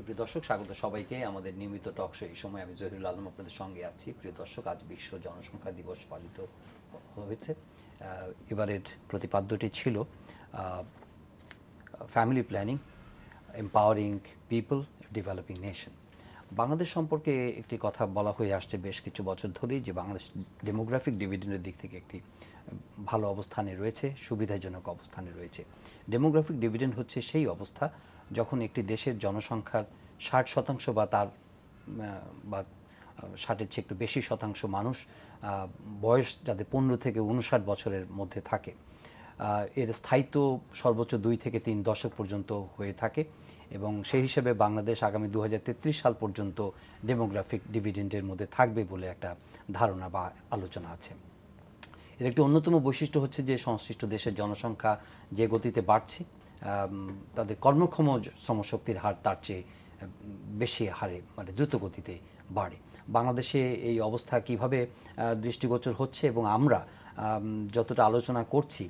সুপ্রিয় দর্শক, স্বাগত সবাইকে আমাদের নিয়মিত টক শো। এই সময় আমি জহিরুল আলম আপনাদের সঙ্গে আছি। প্রিয় দর্শক, আজ বিশ্ব জনসংখ্যা দিবস পালিত হয়েছে। এবারের প্রতিপাদ্যটি ছিল family planning, empowering people, developing nation. Bangladesh সম্পর্কে একটি কথা বলা হয়ে আসছে বেশ কিছু বছর ধরেই, যে বাংলাদেশ ডেমোগ্রাফিক ডিভিডেন্ডের দিক থেকে একটি ভালো অবস্থানে রয়েছে, সুবিধাজনক অবস্থানে রয়েছে। ডেমোগ্রাফিক ডিভিডেন্ড হচ্ছে সেই অবস্থা যখন একটি দেশের জনসংখ্যার 60% বা তার বা 60-এর চেয়ে একটু বেশি শতাংশ মানুষ বয়স যাদের 15 থেকে 59 বছরের মধ্যে থাকে। এর স্থায়িত্ব সর্বোচ্চ 2 থেকে 3 দশক পর্যন্ত হয়ে থাকে, এবং সেই হিসেবে বাংলাদেশ আগামী 2033 সাল পর্যন্ত ডেমোগ্রাফিক ডিভিডেন্ডের মধ্যে থাকবে বলে একটা ধারণা বা আলোচনা আছে। এর একটি অন্যতম বৈশিষ্ট্য হচ্ছে যে সংশ্লিষ্ট দেশের জনসংখ্যা যে গতিতে বাড়ছে, তাদের কর্মক্ষম শ্রমশক্তির হার তার চেয়ে বেশি হারে মানে দ্রুত গতিতে বাড়ে। বাংলাদেশে এই অবস্থা কিভাবে দৃষ্টিগোচর হচ্ছে এবং আমরা যতটা আলোচনা করছি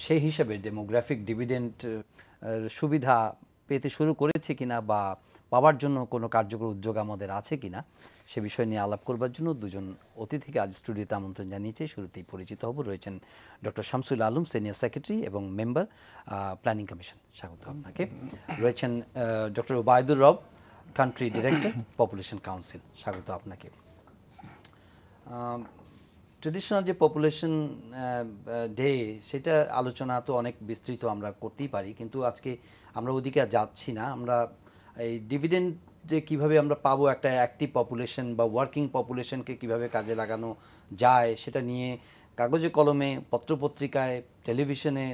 সেই হিসাবে ডেমোগ্রাফিক ডিভিডেন্ড সুবিধা পেতে শুরু করেছে কিনা বা পাওয়ার জন্য কোনো কার্যকর উদ্যোগ আমাদের আছে কিনা সে বিষয় নিয়ে আলাপ করবার জন্য দুজন অতিথিকে আজ স্টুডিওতে আমন্ত্রণ জানিয়েছে। শুরুতেই পরিচিত হব। রয়েছেন doctor Shamsul Alam, senior secretary এবং মেম্বার, প্ল্যানিং কমিশন, স্বাগত আপনাকে। রয়েছেন ডক্টর ওবায়দুর রব, কান্ট্রি ডিরেক্টর, পপুলেশন কাউন্সিল, স্বাগত আপনাকে। ট্রেডিশনাল যে পপুলেশন ডে, সেটা আলোচনা তো অনেক বিস্তৃত আমরা করতেই পারি, কিন্তু আজকে আমরা ওদিকে যাচ্ছি না। আমরা এই ডিভিডেন্ড যে কীভাবে আমরা পাবো, একটা অ্যাক্টিভ পপুলেশন বা ওয়ার্কিং পপুলেশনকে কিভাবে কাজে লাগানো যায়, সেটা নিয়ে কাগজে কলমে, পত্রপত্রিকায়, টেলিভিশনে,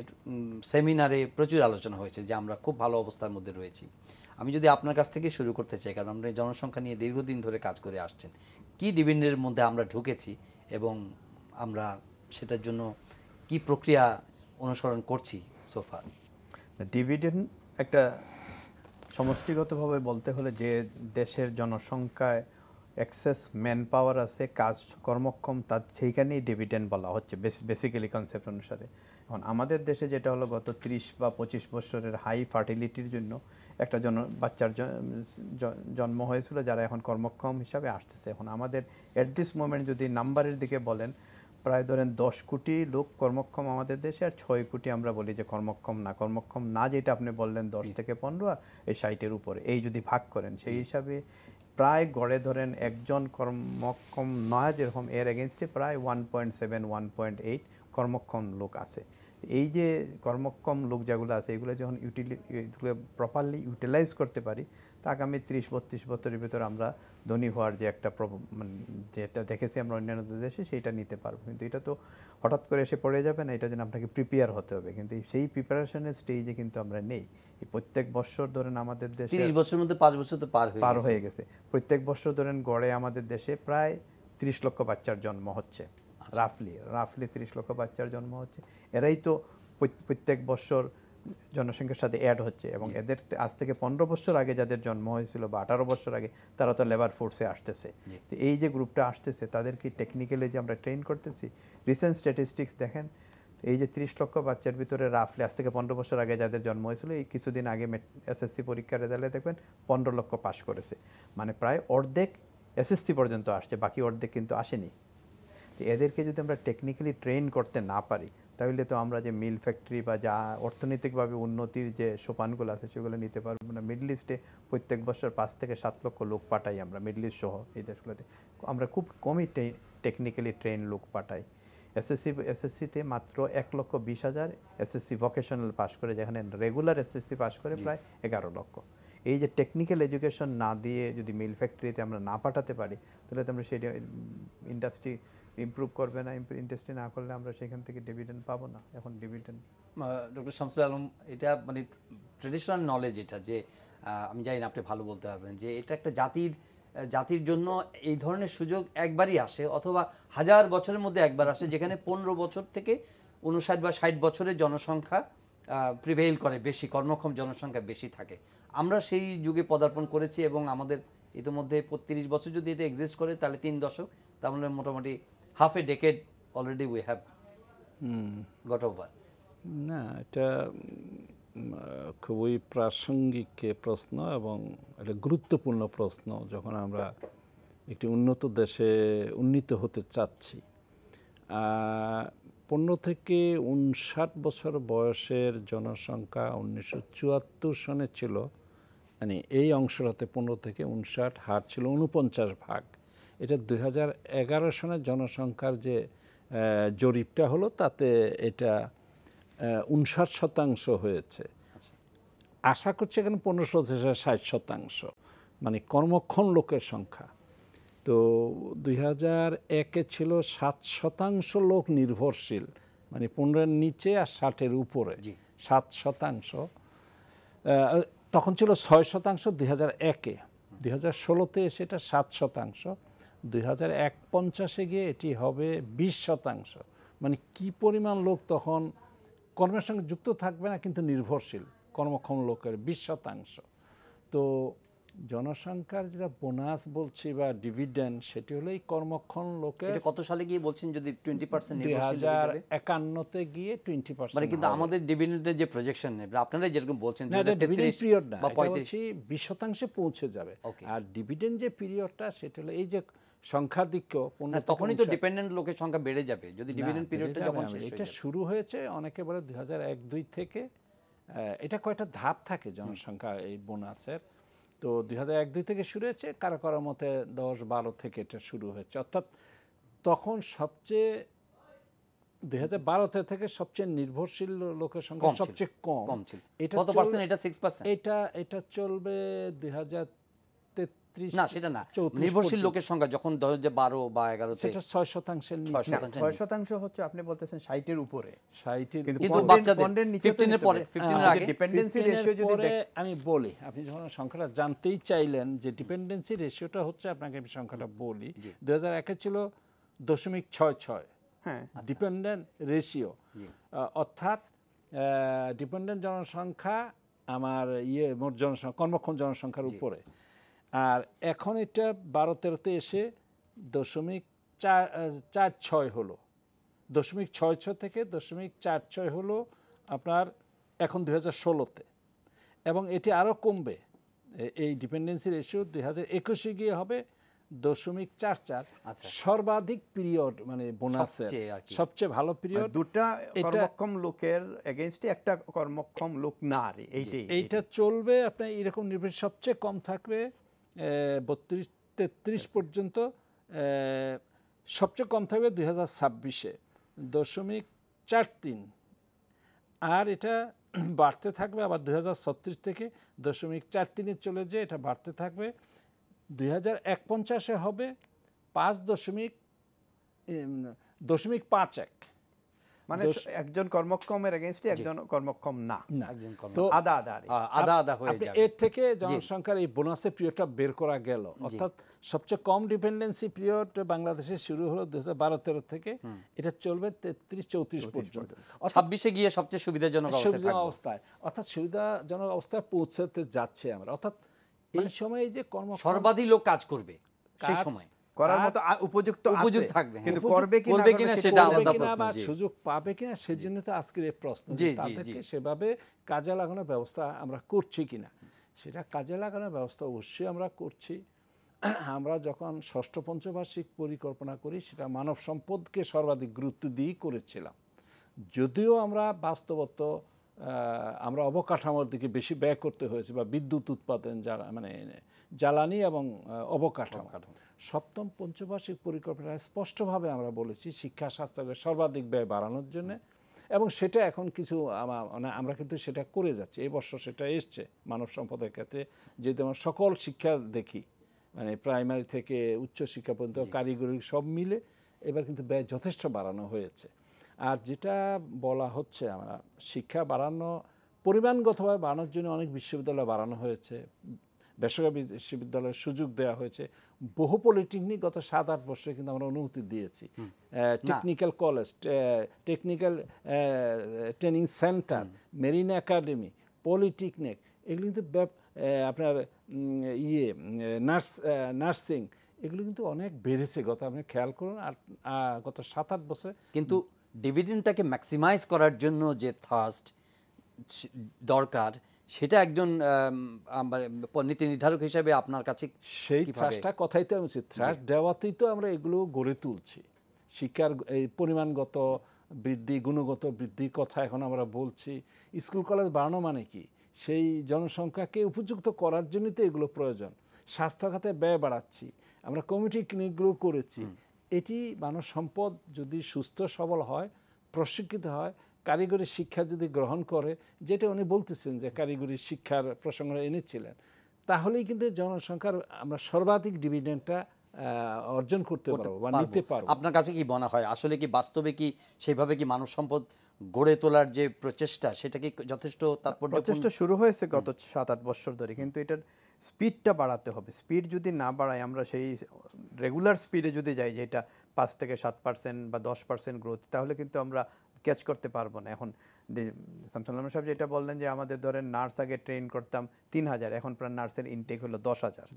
সেমিনারে প্রচুর আলোচনা হয়েছে, যে আমরা খুব ভালো অবস্থার মধ্যে রয়েছি। আমি যদি আপনার কাছ থেকে শুরু করতে চাই, কারণ আমরা জনসংখ্যা নিয়ে দীর্ঘদিন ধরে কাজ করে আসছেন, কি ডিভিডেন্ডের মধ্যে আমরা ঢুকেছি এবং আমরা সেটার জন্য কি প্রক্রিয়া অনুসরণ করছি সোফার? ডিভিডেন্ড একটা সমষ্টিগতভাবে বলতে হলে যে দেশের জনসংখ্যায় এক্সেস ম্যান পাওয়ার আছে, কাজ কর্মক্ষম, তার সেইখানেই ডিভিডেন্ড বলা হচ্ছে বেসিক্যালি কনসেপ্ট অনুসারে। এখন আমাদের দেশে যেটা হলো গত 30 বা 25 বছরের হাই ফার্টিলিটির জন্য একটা বাচ্চার জন্ম হয়েছিল যারা এখন কর্মক্ষম হিসাবে আসতেছে। এখন আমাদের এট দিস মোমেন্ট যদি নাম্বারের দিকে বলেন, প্রায় ধরেন 10 কোটি লোক কর্মক্ষম আমাদের দেশে, আর 6 কোটি আমরা বলি যে কর্মক্ষম না। কর্মক্ষম না যেটা আপনি বললেন 10 থেকে 15, এই 60-এর উপরে, এই যদি ভাগ করেন সেই হিসাবে প্রায় গড়ে ধরেন একজন কর্মক্ষম নয়, যেরকম এর এগেনস্টে প্রায় 1.7 1.8 কর্মক্ষম লোক আছে। এই যে কর্মক্ষম লোক যেগুলো আছে, এগুলো যখন প্রপারলি ইউটিলাইজ করতে পারি, তা আগামী 30-32 বছরের ভিতরে আমরা ধনী হওয়ার যে একটা যেটা দেখেছি আমরা অন্যান্য দেশে, সেইটা নিতে পারবো। কিন্তু এটা তো হঠাৎ করে এসে পড়ে যাবে না, এটার জন্য আপনাকে প্রিপেয়ার হতে হবে। কিন্তু সেই প্রিপারেশনের স্টেজে কিন্তু আমরা নেই। এই প্রত্যেক বছর ধরেন আমাদের দেশে 30 বছরের মধ্যে 5 বছর তো পার হয়ে গেছে। প্রত্যেক বছর ধরেন গড়ে আমাদের দেশে প্রায় 30 লক্ষ বাচ্চার জন্ম হচ্ছে, রাফলি 30 লক্ষ বাচ্চার জন্ম হচ্ছে। এরাই তো প্রত্যেক বছর জনসংখ্যার সাথে অ্যাড হচ্ছে, এবং এদের আজ থেকে 15 বছর আগে যাদের জন্ম হয়েছিল বা 18 বছর আগে, তারা তো লেবার ফোর্সে আসতেছে। তো এই যে গ্রুপটা আসতেছে, তাদেরকে টেকনিক্যালি যে আমরা ট্রেন করতেছি, রিসেন্ট স্ট্যাটিস্টিক্স দেখেন, এই যে 30 লক্ষ বাচ্চার ভিতরে রাফলি আজ থেকে 15 বছর আগে যাদের জন্ম হয়েছিল, এই কিছুদিন আগে এসএসসি পরীক্ষার রেজাল্টে দেখবেন 15 লক্ষ পাস করেছে। মানে প্রায় অর্ধেক এসএসসি পর্যন্ত আসছে, বাকি অর্ধেক কিন্তু আসেনি। তো এদেরকে যদি আমরা টেকনিক্যালি ট্রেন করতে না পারি, তাহলে তো আমরা যে মিল ফ্যাক্টরি বা যা অর্থনৈতিকভাবে উন্নতির যে সোপানগুলো আছে সেগুলো নিতে পারবো না। মিডল ইস্টে প্রত্যেক বছর 5 থেকে 7 লক্ষ লোক পাঠাই আমরা, মিডল ইস্ট সহ এই দেশগুলোতে। আমরা খুব কমই টেকনিক্যালি ট্রেন লোক পাঠাই। এসএসসিতে মাত্র 1,20,000 এসএসসি ভোকেশনাল পাস করে, যেখানে রেগুলার এসএসসি পাস করে প্রায় 11 লক্ষ। এই যে টেকনিক্যাল এডুকেশন না দিয়ে যদি মিল ফ্যাক্টরিতে আমরা না পাঠাতে পারি, তাহলে তো আমরা সেই ইন্ডাস্ট্রি ইমপ্রুভ করবে না। ইন্ডাস্ট্রি না করলে আমরা সেখান থেকে ডিভিডেন্ড পাবো না। এখন ডিভিডেন্ড, ডক্টর শামসুল আলম, এটা মানে ট্রেডিশনাল নলেজ, এটা যে আমি জানি না, আপনি ভালো বলতে পারবেন, যে এটা একটা জাতির জন্য এই ধরনের সুযোগ একবারই আসে, অথবা 1000 বছরের মধ্যে একবার আসে, যেখানে 15 বছর থেকে 59 বা 60 বছরের জনসংখ্যা প্রিভেইল করে, বেশি কর্মক্ষম জনসংখ্যা বেশি থাকে। আমরা সেই যুগে পদার্পণ করেছি, এবং আমাদের ইতিমধ্যে 30 বছর যদি এটা এক্সিস্ট করে, তাহলে 3 দশক, তাহলে মোটামুটি half A decade already we have got over. না, এটা খুবই প্রাসঙ্গিক প্রশ্ন এবং এটা গুরুত্বপূর্ণ প্রশ্ন যখন আমরা একটি উন্নত দেশে উন্নীত হতে চাচ্ছি। 15 থেকে 59 বছর বয়সের জনসংখ্যা 1974 সনে ছিল, মানে এই অংশটাতে 15 থেকে 59 হার ছিল 49 ভাগ। এটা 2011 সনের জনসংখ্যার যে জরিপটা হলো তাতে এটা 59% হয়েছে। আশা করছি এখানে 15 থেকে 60%, মানে কর্মক্ষম লোকের সংখ্যা। তো 2001-এ ছিল 7% লোক নির্ভরশীল, মানে 15-এর নিচে আর 60-এর উপরে 7%। তখন ছিল 6% 2001-এ, 2016-তে সেটা 7%, 2050-এ গিয়ে এটি হবে 20%। মানে কি পরিমাণ লোক তখন কর্মের সঙ্গে যুক্ত থাকবে না কিন্তু নির্ভরশীল, কর্মক্ষম লোকের 20%। তো জনসংখ্যার যেটা বোনাস বলছি বা ডিভিডেন্ড, সেটি হলো এই কর্মক্ষম লোকের। কত সালে গিয়ে বলছেন যদি 20% নির্ভরশীল, 2051-তে গিয়ে 20%। মানে কিন্তু আমাদের ডিভিডেন্ডের যে প্রজেকশন নেই, আপনারা যেরকম বলছেন যে ডিভিডেন্ড পিরিয়ড না, এটা হচ্ছে 20% পৌঁছে যাবে। আর ডিভিডেন্ড যে পিরিয়ডটা সেটা হলো এই যে সংখ্যাধিক্য, তখনই তো ডিপেন্ডেন্ট লোকের সংখ্যা বেড়ে যাবে যদি ডিভিডেন্ড পিরিয়ডটা যখন শেষ হয়ে যাবে। এটা শুরু হয়েছে অনেকে বলে 2001-2 থেকে। এটা কয়টা ধাপ থাকে জনসংখ্যা এই বোনাসের। তো 2001-2 থেকে শুরু হয়েছে, কারো কারো মতে 10-12 থেকে এটা শুরু হয়েছে। অর্থাৎ তখন সবচেয়ে 2012 থেকে সবচেয়ে নির্ভরশীল লোকের সংখ্যা সবচেয়ে কম ছিল। এটা কত পার্সেন্ট? এটা 6%। এটা চলবে 2033, না সেটা না, নির্ভরশীল লোকের সংখ্যা যখন 2012 বা 11-তে সেটা 6%-এর নিচে। 6% হচ্ছে আপনি বলতেছেন 60-এর উপরে, 60-এর কিন্তু বাচ্চাদের 15-এর পরে, 15-এর আগে ডিপেন্ডেন্সি রেশিও যদি আমি বলি, আপনি যখন সংখ্যাটা জানতেই চাইলেন যে ডিপেন্ডেন্সি রেশিওটা হচ্ছে, আপনাকে আমি সংখ্যাটা বলি। 2001-এ ছিল 0.66, হ্যাঁ, ডিপেন্ডেন্ট রেশিও। অর্থাৎ ডিপেন্ডেন্ট জনসংখ্যা আমার মোট জনসংখ্যা, কর্মক্ষম জনসংখ্যার উপরে। আর এখন এটা 12-13-তে এসে 0.46 হলো, 0.66 থেকে 0.46 হলো আপনার এখন 2016-তে, এবং এটি আরও কমবে। এই ডিপেন্ডেন্সি রেশিও 2021-এ গিয়ে হবে 0.44। সর্বাধিক পিরিয়ড, মানে বোনাসের সবচেয়ে ভালো পিরিয়ড। দুটা কর্মক্ষম লোকের এগেইনস্টে একটা কর্মক্ষম লোক না, এইটা চলবে আপনার এরকম নির্ভর। সবচেয়ে কম থাকবে 32-33 পর্যন্ত, সবচেয়ে কম থাকবে 2026-এ 0.43, আর এটা বাড়তে থাকবে আবার 2036 থেকে 0.43-এ চলে যায়, এটা বাড়তে থাকবে। 2051-এ হবে 5.51, মানে একজন কর্মক্ষমের এগেইনস্টে একজন কর্মক্ষম না, তো আদা হয়ে যাবে। এর থেকে জনসংখ্যার এই বোনাসের পিরিয়ডটা বের করা গেল। অর্থাৎ সবচেয়ে কম ডিপেন্ডেন্সি পিরিয়ড বাংলাদেশে শুরু হলো 2012-13 থেকে, এটা চলবে 33-34 পর্যন্ত। 26-এ গিয়ে সবচেয়ে সুবিধাজনক অবস্থায়, অর্থাৎ সুবিধাজনক অবস্থায় পৌঁছাতে যাচ্ছে আমরা। অর্থাৎ এই সময় যে সর্বাধিক লোক কাজ করবে, সেই সময় করার মতো উপযুক্ত থাকবে, কিন্তু করবে কিনা সেটা আলাদা প্রশ্ন, বা সুযোগ পাবে কিনা, সেজন্য তো আজকের এই প্রশ্ন। তাদেরকে সেভাবে কাজে লাগানোর ব্যবস্থা আমরা করছি কিনা, সেটা কাজে লাগানোর ব্যবস্থা অবশ্যই আমরা করছি। আমরা যখন ষষ্ঠ পঞ্চবার্ষিক পরিকল্পনা করি, সেটা মানব সম্পদকে সর্বাধিক গুরুত্ব দিয়েই করেছিলাম। যদিও আমরা বাস্তবত আমরা অবকাঠামোর দিকে বেশি ব্যয় করতে হয়েছে, বা বিদ্যুৎ উৎপাদন, মানে জ্বালানি এবং অবকাঠামো। সপ্তম পঞ্চবার্ষিক পরিকল্পনায় স্পষ্টভাবে আমরা বলেছি শিক্ষা স্বাস্থ্যকে সর্বাধিক ব্যয় বাড়ানোর জন্য, এবং সেটা এখন কিছু আমরা কিন্তু সেটা করে যাচ্ছি। এই বছর সেটা এসছে মানব সম্পদের ক্ষেত্রে। যদি আমরা সকল শিক্ষা দেখি, মানে প্রাইমারি থেকে উচ্চ শিক্ষা পর্যন্ত, কারিগরি সব মিলে এবার কিন্তু ব্যয় যথেষ্ট বাড়ানো হয়েছে। আর যেটা বলা হচ্ছে, আমরা শিক্ষা বাড়ানো, পরিমাণগতভাবে বাড়ানোর জন্য অনেক বিশ্ববিদ্যালয় বাড়ানো হয়েছে, বেসরকারি বিশ্ববিদ্যালয়ের সুযোগ দেওয়া হয়েছে। বহু পলিটেকনিক গত 7-8 বছরে কিন্তু আমরা অনুমতি দিয়েছি। Technical college, technical training centre, marine academy, polytechnic, এগুলো কিন্তু আপনার নার্সিং, এগুলো কিন্তু অনেক বেড়েছে গত, আপনি খেয়াল করুন। আর গত 7-8 বছরে কিন্তু ডিভিডেন্ডটাকে ম্যাক্সিমাইজ করার জন্য যে থার্স্ট, দরকার, সেটা একজন নীতি নির্ধারক হিসেবে আপনার কাছে সেই থ্রাস্টটা কথাই তো আমি বলছি, থ্রাস্ট দেওয়াতেই তো আমরা এগুলো গড়ে তুলছি। শিক্ষার এই পরিমাণগত বৃদ্ধি, গুণগত বৃদ্ধির কথা এখন আমরা বলছি। স্কুল কলেজ বাড়ানো মানে কি? সেই জনসংখ্যাকে উপযুক্ত করার জন্যই তো এগুলো প্রয়োজন। স্বাস্থ্য খাতে ব্যয় বাড়াচ্ছি, আমরা কমিউনিটি ক্লিনিকগুলো করেছি। এটি মানব সম্পদ যদি সুস্থ সবল হয়, প্রশিক্ষিত হয়, কারিগরি শিক্ষা যদি গ্রহণ করে, যেটা উনি বলতেছেন যে কারিগরি শিক্ষার প্রসঙ্গ এনেছিলেন, তাহলেই কিন্তু জনসংখ্যার আমরা সর্বাধিক ডিভিডেন্ডটা অর্জন করতে পারবো বা নিতে পারবো। আপনার কাছে কি মনে হয় আসলে কি বাস্তবে কি সেইভাবে কি মানব সম্পদ গড়ে তোলার যে প্রচেষ্টা, সেটা কি যথেষ্ট তাৎপর্য? প্রচেষ্টা শুরু হয়েছে গত 7-8 বছর ধরে, কিন্তু এটার স্পিডটা বাড়াতে হবে। স্পিড যদি না বাড়ায়, আমরা সেই রেগুলার স্পিডে যদি যাই, যেটা 5 থেকে 7% বা 10% গ্রোথ, তাহলে কিন্তু আমরা ক্যাচ করতে পারবো না। এখন শামসুল আলম সাহেব যেটা বললেন যে আমাদের ধরেন নার্স আগে ট্রেন করতাম 3000, এখন প্রায় নার্সের ইনটেক হলো 10,000।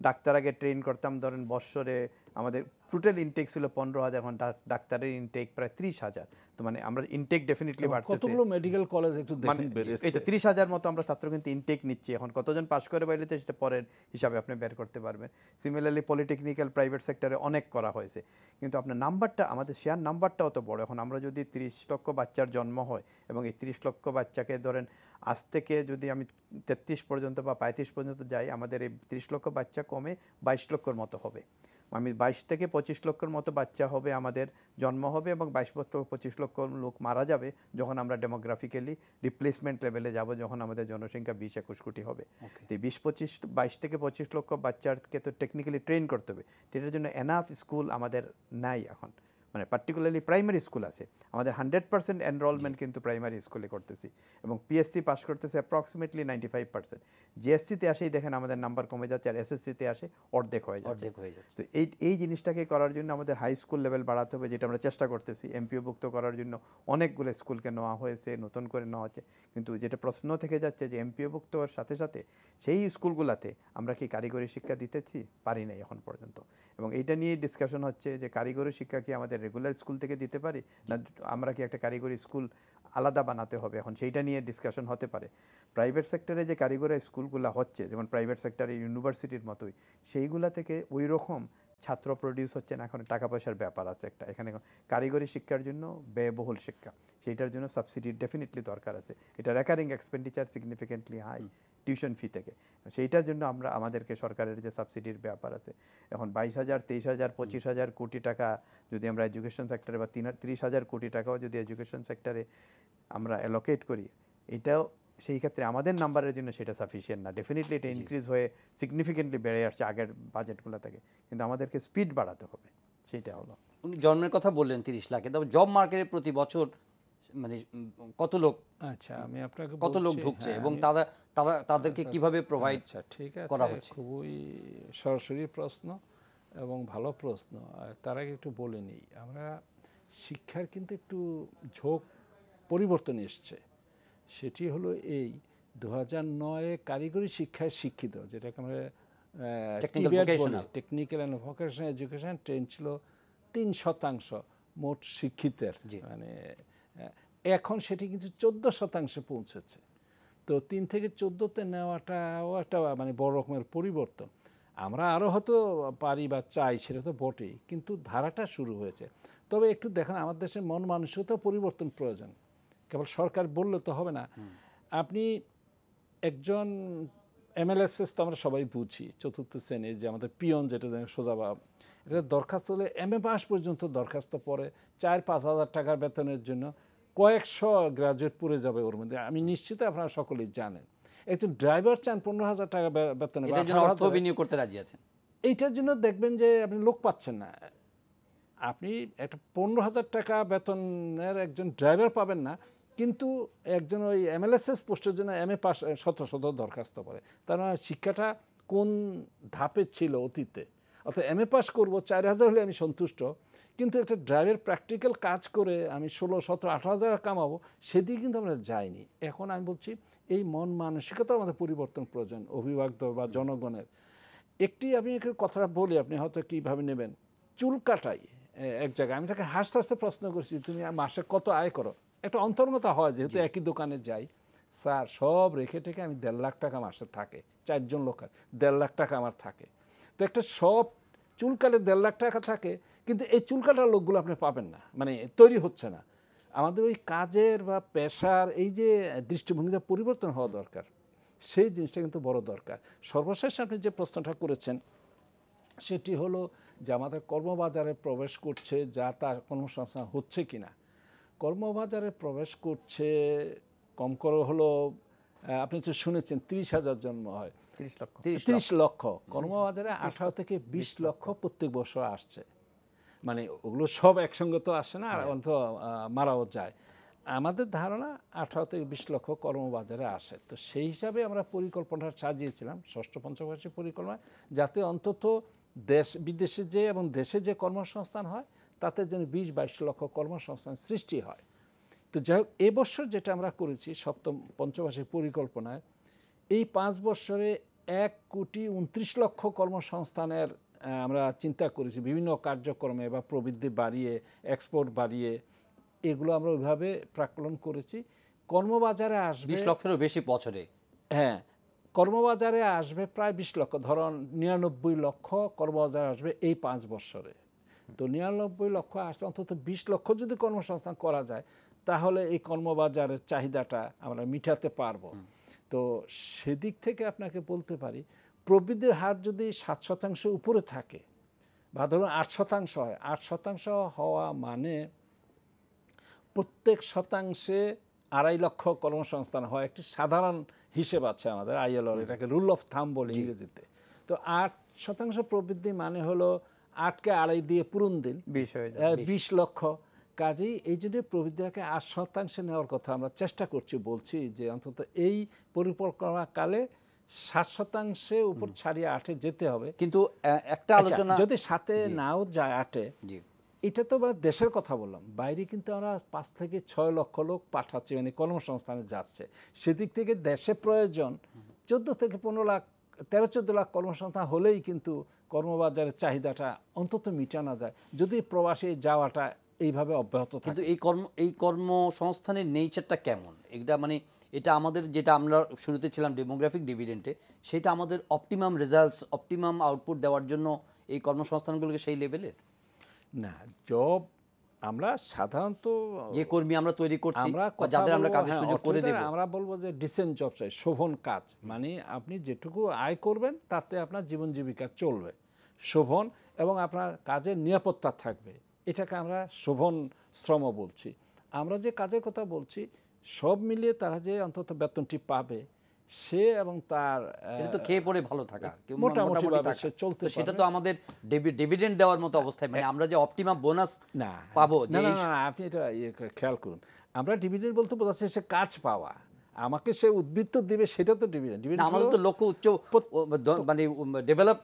ডাক্তার আগে ট্রেন করতাম ধরেন বৎসরে আমাদের টোটাল ইনটেক ছিল 15,000, এখন ডাক্তারের ইনটেক প্রায় 30,000। তো মানে আমরা ইনটেক ডেফিনেটলি বাড়তেছে। কতগুলো মেডিকেল কলেজ একটু দেখুন বেড়েছে, এই তো 30,000 মতো আমরা ছাত্র কিন্তু ইনটেক নিচ্ছি। এখন কতজন পাশ করে বাইরেতে সেটা পরের হিসাবে আপনি বের করতে পারবেন। সিমিলারলি পলিটেকনিক্যাল প্রাইভেট সেক্টরে অনেক করা হয়েছে, কিন্তু আপনার নাম্বারটা, আমাদের শেয়ার নাম্বারটাও তো বড়। এখন আমরা যদি 30 লক্ষ বাচ্চার জন্ম হয় এবং এই 30 লক্ষ বাচ্চাকে ধরেন আজ থেকে যদি আমি 33 পর্যন্ত বা 35 পর্যন্ত যাই, আমাদের এই 30 লক্ষ বাচ্চা কমে 22 লক্ষর মতো হবে। আমি 22 থেকে 25 লক্ষর মতো বাচ্চা হবে আমাদের জন্ম হবে, এবং 22-25 লক্ষ লোক মারা যাবে যখন আমরা ডেমোগ্রাফিক্যালি রিপ্লেসমেন্ট লেভেলে যাব, যখন আমাদের জনসংখ্যা 20-21 কোটি হবে। তো 22 থেকে 25 লক্ষ বাচ্চাকে তো টেকনিক্যালি ট্রেন করতে হবে। এটার জন্য এনাফ স্কুল আমাদের নাই এখন, মানে পার্টিকুলারলি প্রাইমারি স্কুল আছে আমাদের 100% এনরোলমেন্ট কিন্তু প্রাইমারি স্কুলে করতেছি, এবং পিএসসি পাস করতেছে অ্যাপ্রক্সিমেটলি 95%। জিএসসিতে আসেই দেখেন আমাদের নাম্বার কমে যাচ্ছে, আর এসএসসিতে আসে অর্ধেক হয়ে যাচ্ছে। তো এই জিনিসটাকে করার জন্য আমাদের হাই স্কুল লেভেল বাড়াতে হবে, যেটা আমরা চেষ্টা করতেছি। এমপিওভুক্ত করার জন্য অনেকগুলো স্কুলকে নেওয়া হয়েছে, নতুন করে নেওয়া হচ্ছে, কিন্তু যেটা প্রশ্ন থেকে যাচ্ছে যে এমপিওভুক্ত হওয়ার সাথে সাথে সেই স্কুলগুলোতে আমরা কি কারিগরি শিক্ষা দিতেছি পারি নাই এখন পর্যন্ত। এবং এইটা নিয়ে ডিসকাশন হচ্ছে যে কারিগরি শিক্ষা কি আমাদের রেগুলার স্কুল থেকে দিতে পারি, না আমরা কি একটা কারিগরি স্কুল আলাদা বানাতে হবে, এখন সেইটা নিয়ে ডিসকাশন হতে পারে। প্রাইভেট সেক্টরে যে কারিগরি স্কুলগুলো হচ্ছে, যেমন প্রাইভেট সেক্টরে ইউনিভার্সিটির মতোই, সেইগুলা থেকে ওই রকম ছাত্র প্রডিউস হচ্ছে না। এখন টাকা পয়সার ব্যাপার আছে একটা, এখানে কারিগরি শিক্ষার জন্য ব্যয়বহুল শিক্ষা, সেইটার জন্য সাবসিডির ডেফিনেটলি দরকার আছে। এটা recurring expenditure significantly high tuition fee থেকে, সেইটার জন্য আমাদেরকে সরকারের যে সাবসিডির ব্যাপার আছে, এখন 22,000, 23,000, 25,000 কোটি টাকা যদি আমরা এডুকেশন সেক্টরে, বা 30,000 কোটি টাকাও যদি এডুকেশন সেক্টরে আমরা অ্যালোকেট করি, এটাও সেই ক্ষেত্রে আমাদের নাম্বারের জন্য সেটা সাফিসিয়েন্ট না। ডেফিনেটলি এটা ইনক্রিজ হয়ে সিগনিফিকেন্টলি বেড়ে আসছে আগের বাজেটগুলো থেকে, কিন্তু আমাদেরকে স্পিড বাড়াতে হবে, সেইটা হলো। উনি জন্মের কথা বললেন 30 লাখে, তবে জব মার্কেটে প্রতি বছর মানে কত লোক, আচ্ছা আমি আপনাকে কত লোক ঢুকছে এবং তাদেরকে কিভাবে প্রোভাইড করা হচ্ছে? খুবই সরাসরি প্রশ্ন এবং ভালো প্রশ্ন। তার আগে একটু বলে নিই, আমরা শিক্ষার কিন্তু একটু ঝোঁক পরিবর্তন এসছে। সেটি হলো এই 2009-এ কারিগরি শিক্ষায় শিক্ষিত, যেটাকে আমরা technical and vocational education train ছিল 3% মোট শিক্ষিতের, মানে এখন সেটি কিন্তু 14% পৌঁছেছে। তো 3 থেকে 14-তে নেওয়াটাও একটা মানে বড় রকমের পরিবর্তন। আমরা আরও হয়তো পারি বা চাই, সেটা তো বটেই, কিন্তু ধারাটা শুরু হয়েছে। তবে একটু দেখেন, আমাদের দেশের মন মানসিকতা পরিবর্তন প্রয়োজন, কেবল সরকার বললে তো হবে না। আপনি একজন এমএলএসএস তো আমরা সবাই বুঝি, 4র্থ শ্রেণীর যে আমাদের পিয়ন, যেটা সোজা বা এটা দরখাস্ত হলে এমএ পাস পর্যন্ত দরখাস্ত পড়ে 4-5 হাজার টাকার বেতনের জন্য কয়েকশো গ্রাজুয়েট পড়ে যাবে ওর মধ্যে, আমি নিশ্চিত আপনারা সকলেই জানেন। একজন ড্রাইভার চান 15,000 টাকা বেতনে, অর্থ বিনিয়োগ করতে রাজি আছেন, এইটার জন্য দেখবেন যে আপনি লোক পাচ্ছেন না। আপনি একটা 15,000 টাকা বেতনের একজন ড্রাইভার পাবেন না, কিন্তু একজন ওই এমএলএসএস পোস্টের জন্য এমএ পাস শত দরখাস্ত করে। তার মানে শিক্ষাটা কোন ধাপে ছিল অতীতে। অর্থাৎ এমএ পাস করবো 4,000 হলে আমি সন্তুষ্ট, কিন্তু একটা ড্রাইভার প্র্যাকটিক্যাল কাজ করে আমি 16, 17, 18,000 কামাবো, সেদিকে কিন্তু আমরা যাইনি। এখন আমি বলছি এই মন মানসিকতা আমাদের পরিবর্তন প্রয়োজন, অভিভাবক বা জনগণের। আমি একটা কথাটা বলি, আপনি হয়তো কীভাবে নেবেন। চুল কাটাই এক জায়গায়, আমি তাকে হাসতে হাসতে প্রশ্ন করছি, তুমি মাসে কত আয় করো? একটা অন্তর্মতা হয়, যেহেতু একই দোকানে যাই। স্যার সব রেখে টেকে আমি 1.5 লাখ টাকা মাসে থাকে, 4 জন লোকের 1.5 লাখ টাকা আমার থাকে। তো একটা সব চুল কাটে 1.5 লাখ টাকা থাকে, কিন্তু এই চুল কাটার লোকগুলো আপনি পাবেন না, মানে তৈরি হচ্ছে না। আমাদের ওই কাজের বা পেশার এই যে দৃষ্টিভঙ্গিটা পরিবর্তন হওয়া দরকার, সেই জিনিসটা কিন্তু বড় দরকার। সর্বশেষ আপনি যে প্রশ্নটা করেছেন সেটি হলো যে আমাদের কর্মবাজারে প্রবেশ করছে যা তার কর্মসংস্থান হচ্ছে কিনা। কর্মবাজারে প্রবেশ করছে কম করে হলো, আপনি তো শুনেছেন 30,000 জন্ম হয়, 30 লক্ষ কর্মবাজারে 18 থেকে 20 লক্ষ প্রত্যেক বছর আসছে। মানে ওগুলো সব একসঙ্গে তো আসে না, আর অন্ত মারাও যায়। আমাদের ধারণা 18 থেকে 20 লক্ষ কর্মবাজারে আসে। তো সেই হিসাবে আমরা পরিকল্পনা সাজিয়েছিলাম ষষ্ঠ পঞ্চবার্ষিক পরিকল্পনা, যাতে অন্তত দেশ বিদেশে যে এবং দেশে যে কর্মসংস্থান হয় তাতে যেন 20-22 লক্ষ কর্মসংস্থান সৃষ্টি হয়। তো যাই হোক, এবছর যেটা আমরা করেছি সপ্তম পঞ্চবার্ষিক পরিকল্পনায়, এই 5 বছরে 1,29,00,000 কর্মসংস্থানের আমরা চিন্তা করেছি বিভিন্ন কার্যক্রমে বা প্রবৃদ্ধি বাড়িয়ে, এক্সপোর্ট বাড়িয়ে, এগুলো আমরা ওইভাবে প্রাক্কলন করেছি। কর্মবাজারে আসবে 20 লক্ষেরও বেশি বছরে। হ্যাঁ, কর্মবাজারে আসবে প্রায় 20 লক্ষ, ধরুন 99 লক্ষ কর্মবাজারে আসবে এই 5 বছরে। তো 99 লক্ষ আসলে অন্তত 20 লক্ষ যদি কর্মসংস্থান করা যায়, তাহলে এই কর্মবাজারের চাহিদাটা আমরা মিটাতে পারবো। তো সেদিক থেকে আপনাকে বলতে পারি, প্রবৃদ্ধির হার যদি 7% উপরে থাকে বা ধরুন 8% হয়, 8% হওয়া মানে প্রত্যেক শতাংশে 2.5 লক্ষ কর্মসংস্থান হয়। একটি সাধারণ হিসেব আছে আমাদের আইএলওর, এটাকে রুল অফ থাম্ব বলে ইংরেজিতে। তো 8% প্রবৃদ্ধি মানে হলো 8কে 2.5 দিয়ে পূরণ দিন, 20 লক্ষ। কাজেই এই জন্য প্রবৃদ্ধিটাকে 8% নেওয়ার কথা আমরা চেষ্টা করছি, বলছি যে অন্তত এই পরিকল্পনাকালে 7% উপর ছাড়িয়ে 8-এ যেতে হবে। কিন্তু একটা আলোচনা, যদি 7-এ নাও যায় 8-এ, এটা তো আমরা দেশের কথা বললাম, বাইরে কিন্তু আমরা 5 থেকে 6 লক্ষ লোক পাঠাচ্ছি, মানে কর্মসংস্থানে যাচ্ছে। সেদিক থেকে দেশে প্রয়োজন 14 থেকে 15 লাখ, 13-14 লাখ কর্মসংস্থান হলেই কিন্তু কর্মবাজারের চাহিদাটা অন্তত মিটানো যায়, যদি প্রবাসী যাওয়াটা এইভাবে অব্যাহত থাকে। কিন্তু এই কর্মসংস্থানের নেচারটা কেমন? এটা মানে এটা আমাদের, যেটা আমরা শুরুতে ছিলাম ডেমোগ্রাফিক ডিভিডেন্টে, সেটা আমাদের অপটিমাম রেজাল্টস, অপটিমাম আউটপুট দেওয়ার জন্য এই কর্মসংস্থানগুলোকে সেই লেভেলের না। জব আমরা সাধারণত যে কর্মী আমরা তৈরি করছি, যাদের আমরা কাজের সুযোগ করে দেব, আমরা বলবো যে ডিসেন্ট জব চাই, শোভন কাজ। মানে আপনি যেটুকু আয় করবেন তাতে আপনার জীবন জীবিকা চলবে, শোভন, এবং আপনার কাজের নিরাপত্তা থাকবে, এটাকে আমরা শোভন শ্রম বলছি। আমরা যে কাজের কথা বলছি সব মিলিয়ে তারা যে অন্তত বেতনটি পাবে, সে এবং তার তো খেয়ে পড়ে ভালো থাকা, মোটামুটি সে চলতে, সেটা তো আমাদের ডিভিডেন্ড দেওয়ার মতো অবস্থায়, মানে আমরা যে অপটিমাম বোনাস না পাবো। না, আপনি এটা খেয়াল করুন, আমরা ডিভিডেন্ড বলতে বোঝাচ্ছে সে কাজ পাওয়া, আমাকে সে উদ্বৃত্ত দিবে, সেটা তো ডিভিডেন্ড। আমাদের তো লক্ষ্য উচ্চ মানে ডেভেলপ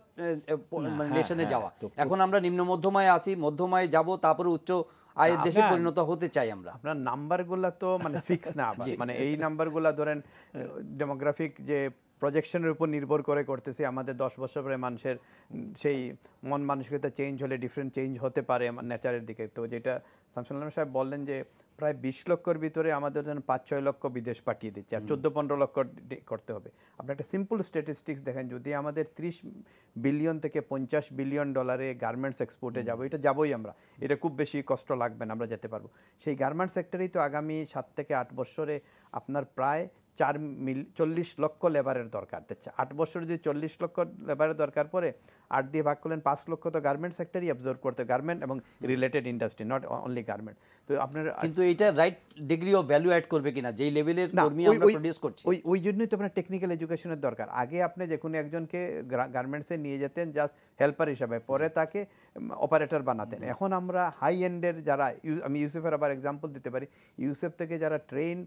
নেশনে যাওয়া। এখন আমরা নিম্ন মধ্যমায় আছি, মধ্যমায় যাব, তারপরে উচ্চ আয়ের দেশে পরিণত হতে চাই আমরা। আপনার নাম্বারগুলো তো মানে ফিক্স না, মানে এই নাম্বারগুলো ধরেন ডেমোগ্রাফিক যে প্রজেকশনের উপর নির্ভর করে করতেছি। আমাদের 10 বছর পরে মানুষের সেই মন মানসিকতা চেঞ্জ হলে ডিফারেন্ট চেঞ্জ হতে পারে নেচারের দিকে। তো যেটা শামসুল আলম সাহেব বললেন যে প্রায় 20 লক্ষর ভিতরে আমাদের জন্য 5-6 লক্ষ বিদেশ পাঠিয়ে দিচ্ছে, আর 14-15 লক্ষ করতে হবে। আপনি একটা সিম্পল স্ট্যাটিস্টিক্স দেখেন, যদি আমাদের 30 বিলিয়ন থেকে 50 বিলিয়ন ডলারে গার্মেন্টস এক্সপোর্টে যাবো, এটা যাবোই আমরা, এটা খুব বেশি কষ্ট লাগবে না, আমরা যেতে পারবো। সেই গার্মেন্টস সেক্টরেই তো আগামী 7 থেকে 8 বছরে আপনার প্রায় 40 লক্ষ লেবারের দরকার। 8 বছর যদি 40 লক্ষ লেবারের দরকার পড়ে, 8 দিয়ে ভাগ করলেন 5 লক্ষ তো গার্মেন্ট সেক্টরই অ্যাবজর্ব করতে, গার্মেন্ট এবং related industry, not only garment. তো আপনার কিন্তু এটা right degree of value add করবে কিনা, যেই লেভেলের কর্মী আমরা প্রোডিউস করছি, ওই জন্যই তো আপনার টেকনিক্যাল এডুকেশনের দরকার। আগে আপনি যে কোনো একজনকে গার্মেন্টসে নিয়ে যেতেন জাস্ট হেল্পার হিসাবে, পরে তাকে অপারেটর বানাতেন। এখন আমরা হাই এন্ডের যারা, আমি ইউসেফের আবার এক্সাম্পল দিতে পারি, ইউসেফ থেকে যারা ট্রেন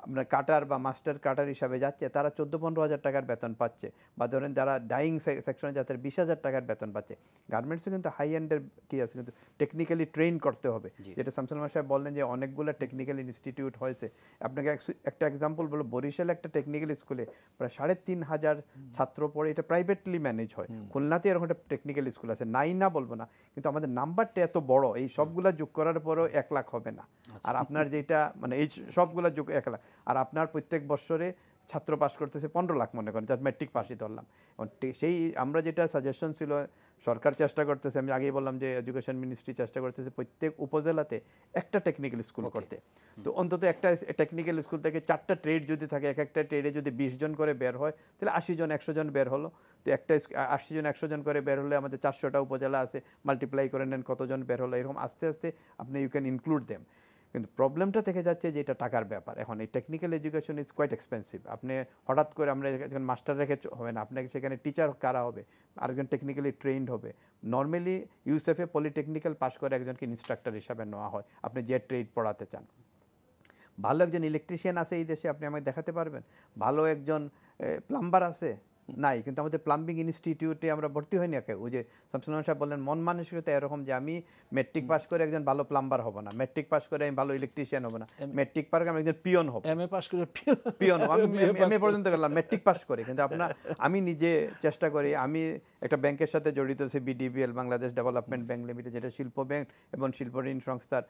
আপনার কাটার বা মাস্টার কাটার হিসাবে যাচ্ছে, তারা 14-15 হাজার টাকার বেতন পাচ্ছে, বা ধরেন যারা ডাইং সেকশনে যাচ্ছে 20,000 টাকার বেতন পাচ্ছে। গার্মেন্টসে কিন্তু হাই এন্ডের কি আছে, কিন্তু টেকনিক্যালি ট্রেন করতে হবে। যেটা শামসুল আলম সাহেব বললেন যে অনেকগুলো টেকনিক্যাল ইনস্টিটিউট হয়েছে। আপনাকে একটা এক্সাম্পল বলো, বরিশাল একটা টেকনিক্যাল স্কুলে প্রায় 3,500 ছাত্র পড়ে, এটা প্রাইভেটলি ম্যানেজ হয়। খুলনাতে এরকম একটা টেকনিক্যাল স্কুল আছে, নাই না বলবো না, কিন্তু আমাদের নাম্বারটা এত বড়, এই সবগুলা যোগ করার পরও 1 লাখ হবে না। আর আপনার যেটা মানে এই সবগুলা যোগ 1 লাখ, আর আপনার প্রত্যেক বছরে ছাত্র পাস করতেছে 15 লাখ মনে করেন, যার ম্যাট্রিক পাসই ধরলাম। সেই আমরা যেটা সাজেশন ছিল, সরকার চেষ্টা করতেছে, আমি আগেই বললাম যে এডুকেশন মিনিস্ট্রি চেষ্টা করতেছে প্রত্যেক উপজেলাতে একটা টেকনিক্যাল স্কুল করতে। তো অন্তত একটা টেকনিক্যাল স্কুল থেকে 4টা ট্রেড যদি থাকে, এক একটা ট্রেডে যদি 20 জন করে বের হয়, তাহলে 80 জন 100 জন বের হলো। তো একটা 80 জন 100 জন করে বের হলে আমাদের 400টা উপজেলা আছে, মাল্টিপ্লাই করে নেন কতজন বের হলো। এরকম আস্তে আস্তে আপনি ইউ ক্যান ইনক্লুড দেম। কিন্তু প্রবলেমটা থেকে যাচ্ছে যে এটা টাকার ব্যাপার। এখন এই technical education is quite expensive. আপনি হঠাৎ করে আমরা যখন মাস্টার রেখে হবে না, আপনাকে সেখানে টিচার কারা হবে, আরেকজন টেকনিক্যালি ট্রেন্ড হবে। নর্মালি ইউসেফে পলিটেকনিক্যাল পাস করে একজনকে ইনস্ট্রাক্টর হিসাবে নেওয়া হয়, আপনি যে ট্রেড পড়াতে চান। ভালো একজন ইলেকট্রিশিয়ান আছে এই দেশে, আপনি আমাকে দেখাতে পারবেন? ভালো একজন প্লাম্বার আছে? নাই। কিন্তু আমাদের প্লাম্বিং ইনস্টিটিউটে আমরা ভর্তি হইনি একে। ওই যে শামসুল সাহেব বললেন, মন মানসিকতা এরকম যে আমি মেট্রিক পাস করে একজন ভালো প্লাম্বার হব না, মেট্রিক পাস করে আমি ভালো ইলেকট্রিশিয়ান হব না, মেট্রিক পাস করে আমি একজন পিয়ন হব, এমএ পাস করে পিয়ন হব। আমি এমএ পর্যন্ত গেলাম, মেট্রিক পাস করে। কিন্তু আমি নিজে চেষ্টা করি, আমি একটা ব্যাংকের সাথে জড়িত আছি, BDBL, Bangladesh development bank limited, যেটা শিল্প ব্যাংক এবং শিল্প ঋণ সংস্থার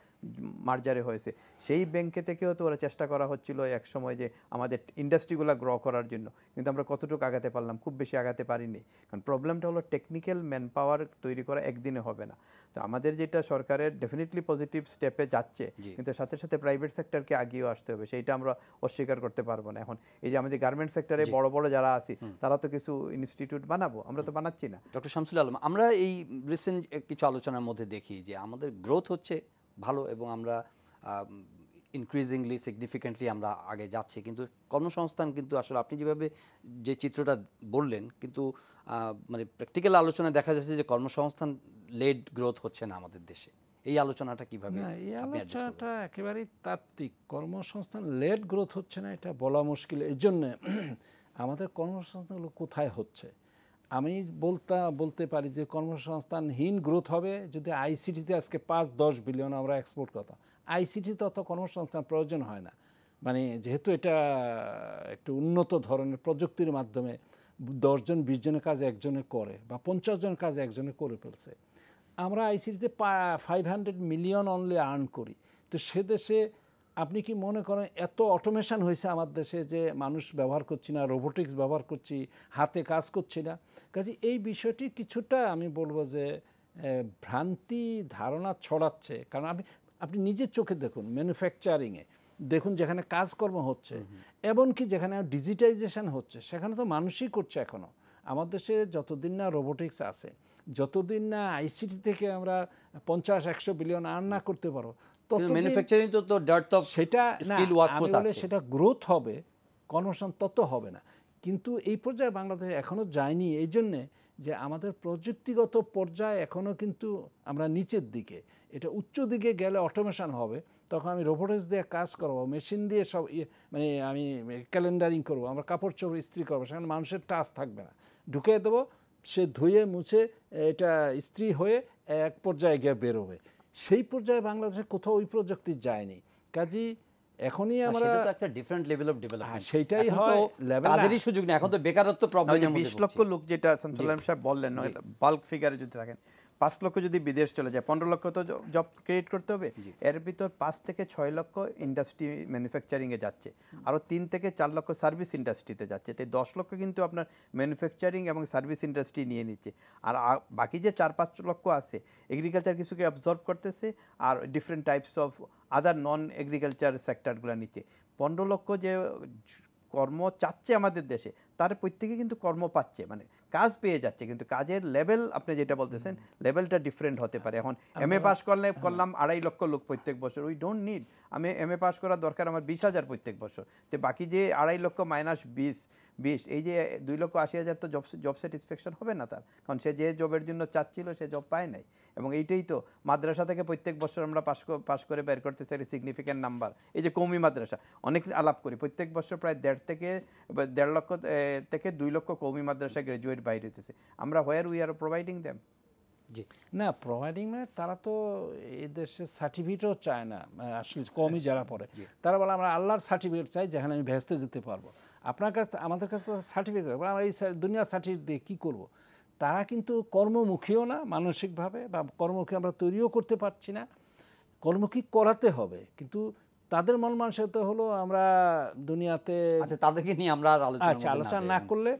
মার্জারে হয়েছে। সেই ব্যাংকে থেকেও তো ওরা চেষ্টা করা হচ্ছিল এক সময় যে আমাদের ইন্ডাস্ট্রিগুলো গ্রো করার জন্য, কিন্তু আমরা কতটুকু আগাতে পারলাম? খুব বেশি আগাতে পারিনি। কারণ প্রবলেমটা হলো টেকনিক্যাল ম্যান পাওয়ার তৈরি করা একদিনে হবে না। তো আমাদের যেটা সরকারের ডেফিনেটলি পজিটিভ স্টেপে যাচ্ছে, কিন্তু সাথে সাথে প্রাইভেট সেক্টরকে আগিয়েও আসতে হবে, সেইটা আমরা অস্বীকার করতে পারবো না। এখন এই যে আমাদের গার্মেন্ট সেক্টরে বড় বড় যারা আছি, তারা তো কিছু ইনস্টিটিউট বানাবো, আমরা তো বানাচ্ছি না। ডক্টর শামসুল আলম, আমরা এই রিসেন্ট কিছু আলোচনার মধ্যে দেখি যে আমাদের গ্রোথ হচ্ছে ভালো এবং আমরা ইনক্রিজিংলি সিগনিফিকেন্টলি আমরা আগে যাচ্ছি, কিন্তু কর্মসংস্থান কিন্তু আসলে আপনি যেভাবে যে চিত্রটা বললেন, কিন্তু মানে প্র্যাকটিক্যাল আলোচনায় দেখা যাচ্ছে যে কর্মসংস্থান লেড গ্রোথ হচ্ছে না আমাদের দেশে। এই আলোচনাটা কিভাবে? এই আলোচনাটা একেবারেই তাত্ত্বিক। কর্মসংস্থান লেড গ্রোথ হচ্ছে না এটা বলা মুশকিল। এই জন্যে আমাদের কর্মসংস্থানগুলো কোথায় হচ্ছে, আমি বলতে পারি যে কর্মসংস্থানহীন গ্রোথ হবে যদি আইসিটিতে আজকে 5-10 বিলিয়ন আমরা এক্সপোর্ট করতাম। আইসিটিতে অত কর্মসংস্থান প্রয়োজন হয় না, মানে যেহেতু এটা একটু উন্নত ধরনের প্রযুক্তির মাধ্যমে 10 জন 20 জনের কাজ একজনে করে বা 50 জন কাজ একজনে করে ফেলছে। আমরা আইসিটিতে 500 মিলিয়ন অনলি আর্ন করি। তো সে দেশে আপনি কি মনে করেন এত অটোমেশন হয়েছে আমার দেশে যে মানুষ ব্যবহার করছি না, রোবোটিক্স ব্যবহার করছি, হাতে কাজ করছি না? কাজে এই বিষয়টি কিছুটা আমি বলবো যে ভ্রান্তি ধারণা ছড়াচ্ছে। কারণ আপনি নিজের চোখে দেখুন, ম্যানুফ্যাকচারিংয়ে দেখুন যেখানে কাজকর্ম হচ্ছে, এমনকি যেখানে ডিজিটাইজেশন হচ্ছে, সেখানে তো মানুষই করছে এখনও। আমার দেশে যতদিন না রোবোটিক্স আছে, যতদিন না আইসিটি থেকে আমরা 50-100 বিলিয়ন আর্ন না করতে পারবো, ম্যানুফ্যাকচারিং তো ডার্ট অফ সেটা স্কিল ওয়ার্কফোর্স আছে, সেটা গ্রোথ হবে, কর্মসংস্থান তত হবে না। কিন্তু এই পর্যায়ে বাংলাদেশ এখনও যায়নি, এই জন্যে যে আমাদের প্রযুক্তিগত পর্যায়ে এখনও কিন্তু আমরা নিচের দিকে। এটা উচ্চ দিকে গেলে অটোমেশন হবে, তখন আমি রোবোটিক্স দিয়ে কাজ করবো, মেশিন দিয়ে সব মানে আমি ক্যালেন্ডারিং করবো, আমরা কাপড় চোপড় ইস্ত্রি করবো, সেখানে মানুষের টাচ থাকবে না, ঢুকিয়ে দেবো, সে ধুয়ে মুছে এটা ইস্ত্রি হয়ে এক পর্যায়ে গিয়ে বেরোবে। সেই পর্যায়ে বাংলাদেশে কোথাও ওই প্রযুক্তি যায়নি। কাজেই এখনই আমরা একটা ডিফারেন্ট লেভেল অফ ডেভেলপমেন্ট, সেইটাই হয়, কাজেরই সুযোগ নেই, এখন তো বেকারত্ব প্রবলেমের মধ্যে 20 লক্ষ লোক যেটা শামসুল আলম সাহেব বললেন, বাল্ক ফিগারে যদি থাকেন 5 লক্ষ যদি বিদেশ চলে যায়, 15 লক্ষ তো জব ক্রিয়েট করতে হবে। এর ভিতর 5 থেকে 6 লক্ষ ইন্ডাস্ট্রি ম্যানুফ্যাকচারিংয়ে যাচ্ছে, আরও 3 থেকে 4 লক্ষ সার্ভিস ইন্ডাস্ট্রিতে যাচ্ছে। তাই 10 লক্ষ কিন্তু আপনার ম্যানুফ্যাকচারিং এবং সার্ভিস ইন্ডাস্ট্রি নিয়ে নিচ্ছে। আর বাকি যে 4-5 লক্ষ আছে, এগ্রিকালচার কিছুকে অবজর্ভ করতেছে, আর different types of other non agriculture সেক্টরগুলো নিচ্ছে। 15 লক্ষ যে কর্ম চাচ্ছে আমাদের দেশে, তার প্রত্যেকে কিন্তু কর্ম পাচ্ছে, মানে কাজ পেয়ে যাচ্ছে, কিন্তু কাজের লেভেল আপনি যেটা বলতেছেন লেভেলটা ডিফারেন্ট হতে পারে। এখন এমএ পাস করলাম 2.5 লক্ষ লোক প্রত্যেক বছর, উই ডোন্ট নিড, আমি এমএ পাস করার দরকার আমার 20,000 প্রত্যেক বছর। তো বাকি যে 2.5 লক্ষ মাইনাস 20, এই যে 2,80,000 তো জব স্যাটিসফ্যাকশন হবে না তার, কারণ সে যে জবের জন্য চাচ্ছিল সে জব পায় নাই। এবং এইটাই তো মাদ্রাসা থেকে প্রত্যেক বছর আমরা পাস করে বের করতে চাই সিগনিফিক্যান্ট নাম্বার। এই যে কওমি মাদ্রাসা অনেক আলাপ করি, প্রত্যেক বছর প্রায় 1.5 লক্ষ থেকে 2 লক্ষ কওমি মাদ্রাসা গ্রাজুয়েট বাইরে হইতেছে। আমরা where we are providing them? জি না, প্রোভাইডিং মানে তারা তো এই দেশে সার্টিফিকেটও চায় না, আসলে কমই যারা পড়ে তারা বলে আমরা আল্লাহর সার্টিফিকেট চাই যেখানে আমি ভেস্তে যেতে পারবো। আপনার কাছে আমাদের কাছে সার্টিফিকেট, আমরা এই দুনিয়া সার্টিফিকেট দিয়ে কী করবো? তারা কিন্তু কর্মমুখীও না মানসিকভাবে, বা কর্মমুখী আমরা তৈরিও করতে পারছি না। কর্মমুখী করাতে হবে, কিন্তু তাদের মন মানসিকতা হলো আমরা দুনিয়াতে আচ্ছা, তাদেরকে নিয়ে আমরা আর আলোচনা না করলে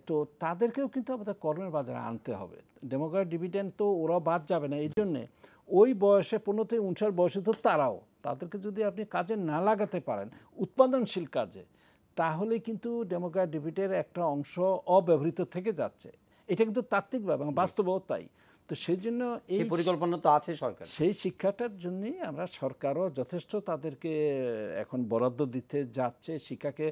তো তাদেরকেও কিন্তু আমাদের কর্মের বাজারে আনতে হবে। ডেমোক্রেটিক ডিভিডেন্ড তো ওরাও বাদ যাবে না, এই জন্যে ওই বয়সে 15 থেকে 19 বয়সে তো তারাও, তাদেরকে যদি আপনি কাজে না লাগাতে পারেন উৎপাদনশীল কাজে, তাহলে কিন্তু ডেমোক্রেটিক ডিভিডেন্ডের একটা অংশ অব্যবহৃত থেকে যাচ্ছে। এটা কিন্তু তাত্ত্বিকভাবে বাস্তবেও তাই। তো সেই জন্য এই পরিকল্পনা তো আছে সরকার, সেই শিক্ষাটার জন্যই আমরা সরকারও যথেষ্ট তাদেরকে এখন বরাদ্দ দিতে যাচ্ছে। শিক্ষাকে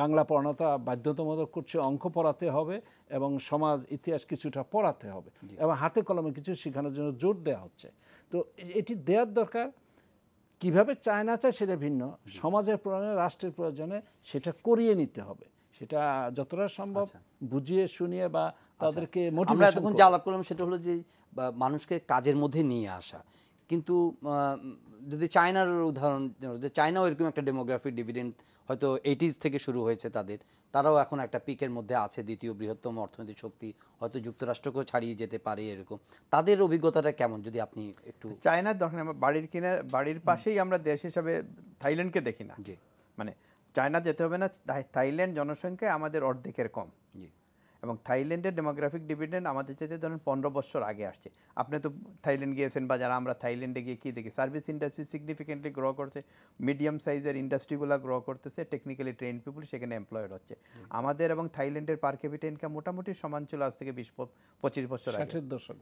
বাংলা পড়ানোটা বাধ্যতামূলক করছে, অঙ্ক পড়াতে হবে এবং সমাজ ইতিহাস কিছুটা পড়াতে হবে এবং হাতে কলমে কিছু শেখানোর জন্য জোর দেওয়া হচ্ছে। তো এটি দেওয়ার দরকার। কিভাবে চায় না চায় সেটা ভিন্ন, সমাজের প্রয়োজনে রাষ্ট্রের প্রয়োজনে সেটা করিয়ে নিতে হবে। সেটা যতটা সম্ভব বুঝিয়ে শুনিয়ে বা তাদেরকে আমরা তখন যা আলাপ করলাম সেটা হলো যে মানুষকে কাজের মধ্যে নিয়ে আসা। কিন্তু যদি চায়নার উদাহরণ, যে চায়নাও এরকম একটা ডেমোগ্রাফিক ডিভিডেন্ড হয়তো 80s থেকে শুরু হয়েছে তাদের, তারাও এখন একটা পিকের মধ্যে আছে, দ্বিতীয় বৃহত্তম অর্থনৈতিক শক্তি, হয়তো যুক্তরাষ্ট্রকেও ছাড়িয়ে যেতে পারে এরকম। তাদের অভিজ্ঞতাটা কেমন যদি আপনি একটু। চায়নার দরকার আমরা বাড়ির পাশেই আমরা দেশ হিসাবে থাইল্যান্ডকে দেখি না, মানে চায়না যেতে হবে না, থাইল্যান্ড জনসংখ্যা আমাদের অর্ধেকের কম এবং থাইল্যান্ডের ডেমোগ্রাফিক ডিভিডেন্ড আমাদের চাইতে ধরেন 15 বছর আগে আসছে। আপনি তো থাইল্যান্ড গিয়েছেন বা যারা, আমরা থাইল্যান্ডে গিয়ে কী দেখি, সার্ভিস ইন্ডাস্ট্রি সিগনিফিকেন্টলি গ্রো করছে, মিডিয়াম সাইজের ইন্ডাস্ট্রিগুলো গ্রো করতেছে, টেকনিক্যালি ট্রেন্ড পিপুল সেখানে এমপ্লয়েড হচ্ছে। আমাদের এবং থাইল্যান্ডের পার ক্যাপিটা ইনকাম মোটামুটি সমান ছিল আজ থেকে 20-25 বছর আগে,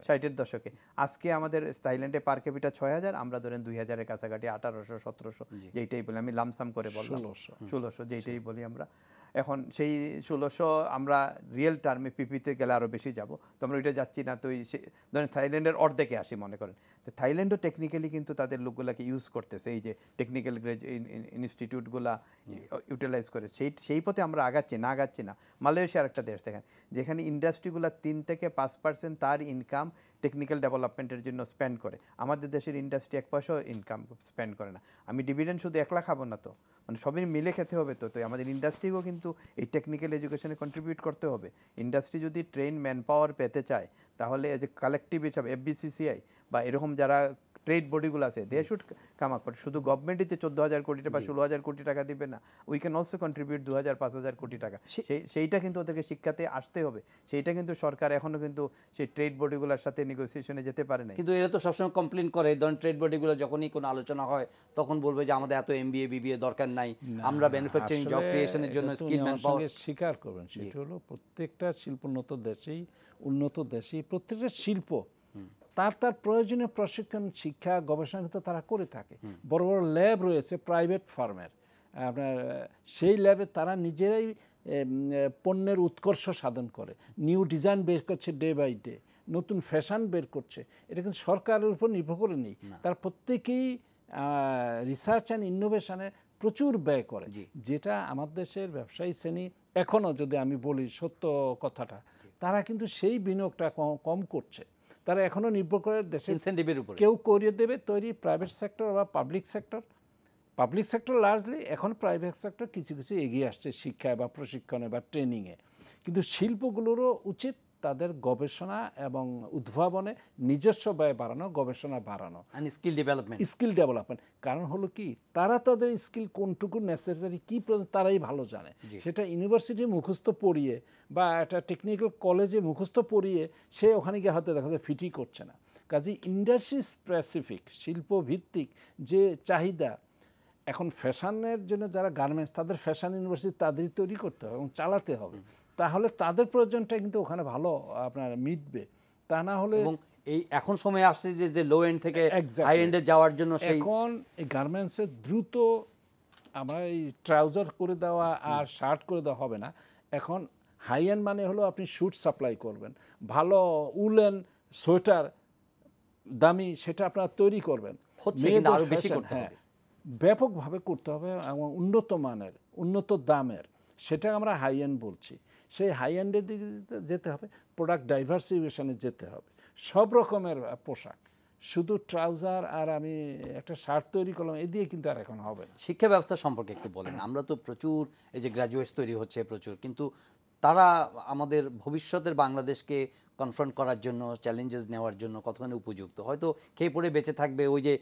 60-এর দশকে। আজকে আমাদের থাইল্যান্ডে পার ক্যাপিটা 6000, আমরা ধরেন 2000-এর কাছাকাছি, 1800-1700 যেইটাই বলি, আমি লামসাম করে বললাম 1600 যেইটাই বলি আমরা। এখন সেই 1600 আমরা রিয়েল টার্মে পিপিতে গেলে আরও বেশি যাব, তো আমরা ওইটা যাচ্ছি না। তো ধরেন থাইল্যান্ডের অর্ধেকে আসি মনে করেন, তো থাইল্যান্ডও টেকনিক্যালি কিন্তু তাদের লোকগুলাকে ইউজ করতেছে, এই যে টেকনিক্যাল ইনস্টিটিউটগুলা ইউটিলাইজ করে, সেই পথে আমরা আগাচ্ছি না। মালয়েশিয়ার একটা দেশ দেখেন, যেখানে ইন্ডাস্ট্রিগুলো 3-5% তার ইনকাম টেকনিক্যাল ডেভেলপমেন্টের জন্য স্পেন্ড করে। আমাদের দেশের ইন্ডাস্ট্রি 1 পয়সাও ইনকাম স্পেন্ড করে না। আমি ডিভিডেন্ড শুধু একলা খাবো না, তো মানে সবই মিলে খেতে হবে। তো আমাদের ইন্ডাস্ট্রিকেও কিন্তু এই টেকনিক্যাল এডুকেশনে কন্ট্রিবিউট করতে হবে। ইন্ডাস্ট্রি যদি ট্রেন ম্যান পাওয়ার পেতে চায়, তাহলে এজ এ কালেকটিভ হিসাবে FBCCI বা এরকম যারা ট্রেড বডিগুলো আছে, দে শুড কাম আপ। শুধু গভর্নমেন্টই যে 14,000 কোটি টাকা বা 16,000 কোটি টাকা দিবে না, উই ক্যান অলসো কন্ট্রিবিউট 2,000-5,000 কোটি টাকা। সেইটা কিন্তু ওদেরকে শিক্ষাতে আসতে হবে। সেইটা কিন্তু সরকার এখনো কিন্তু সেই ট্রেড বডিগুলোর সাথে নেগোসিয়েশনে যেতে পারে না। কিন্তু এরা তো সবসময় কমপ্লেন করে, ধরুন ট্রেড বডিগুলো যখনই কোনো আলোচনা হয় তখন বলবে যে আমাদের এত MBA BBA দরকার নাই, আমরা ম্যানুফ্যাকচারিং জব ক্রিয়েশনের জন্য স্কিল ম্যান পাওয়ার স্বীকার করবেন। সেটা হলো প্রত্যেকটা শিল্পোন্নত দেশেই, উন্নত দেশেই প্রত্যেকটা শিল্প তার প্রয়োজনীয় প্রশিক্ষণ, শিক্ষা, গবেষণা কিন্তু তারা করে থাকে। বড় বড় ল্যাব রয়েছে প্রাইভেট ফার্মের, আপনার সেই ল্যাবে তারা নিজেরাই পণ্যের উৎকর্ষ সাধন করে, নিউ ডিজাইন বের করছে ডে বাই ডে, নতুন ফ্যাশন বের করছে। এটা কিন্তু সরকারের উপর নির্ভর করে নেই, তার প্রত্যেকেই রিসার্চ অ্যান্ড ইনোভেশনে প্রচুর ব্যয় করে, যেটা আমার দেশের ব্যবসায়ী শ্রেণী এখনও, যদি আমি বলি সত্য কথাটা, তারা কিন্তু সেই বিনিয়োগটা কম করছে। তারা এখনও নির্ভর করে দেশের ইনসেন্টিভের উপর, কেউ করিয়ে দেবে তৈরি প্রাইভেট সেক্টর বা পাবলিক সেক্টর লার্জলি, এখন প্রাইভেট সেক্টর কিছু এগিয়ে আসছে শিক্ষায় বা প্রশিক্ষণে বা ট্রেনিংয়ে। কিন্তু শিল্পগুলোরও উচিত তাদের গবেষণা এবং উদ্ভাবনে নিজস্ব ব্যয় বাড়ানো, গবেষণা বাড়ানো, স্কিল ডেভেলপমেন্ট। কারণ হলো কি, তারা তাদের স্কিল কোনটুকু নেসেসারি, কী তারাই ভালো জানে। সেটা ইউনিভার্সিটি মুখস্থ পড়িয়ে বা একটা টেকনিক্যাল কলেজে মুখস্থ পড়িয়ে সে ওখানে গিয়ে হয়তো দেখা যায় ফিটই করছে না। কাজে ইন্ডাস্ট্রি স্পেসিফিক, শিল্পভিত্তিক যে চাহিদা, এখন ফ্যাশনের জন্য যারা গার্মেন্টস, তাদের ফ্যাশন ইউনিভার্সিটি তাদেরই তৈরি করতে হবে এবং চালাতে হবে, তাহলে তাদের প্রয়োজনটা কিন্তু ওখানে ভালো আপনার মিটবে। তা না হলে এই এখন সময় আসছে যে লো এন্ড থেকে হাই এন্ডে যাওয়ার জন্য এখন এই গার্মেন্টসের দ্রুত আমরা এই ট্রাউজার করে দেওয়া আর শার্ট করে দেওয়া হবে না। এখন হাই এন্ড মানে হলো আপনি স্যুট সাপ্লাই করবেন, ভালো উলেন সোয়েটার দামি, সেটা আপনারা তৈরি করবেন, আরো বেশি করতে হবে, ব্যাপকভাবে করতে হবে এবং উন্নত মানের, উন্নত দামের, সেটা আমরা হাই এন্ড বলছি। সেই হাই এন্ডের দিকে যেতে হবে, প্রোডাক্ট ডাইভার্সিফিকেশনে যেতে হবে, সব রকমের পোশাক, শুধু ট্রাউজার আর আমি একটা শার্ট তৈরি করলাম এ দিয়ে কিন্তু আর এখন হবে না। শিক্ষা ব্যবস্থা সম্পর্কে একটু বলেন। আমরা তো প্রচুর এই যে গ্র্যাজুয়েটস তৈরি হচ্ছে প্রচুর, কিন্তু তারা আমাদের ভবিষ্যতের বাংলাদেশকে কনফ্রন্ট করার জন্য, চ্যালেঞ্জেস নেওয়ার জন্য কতখানি উপযুক্ত? হয়তো খেয়ে পড়ে বেঁচে থাকবে, ওই যে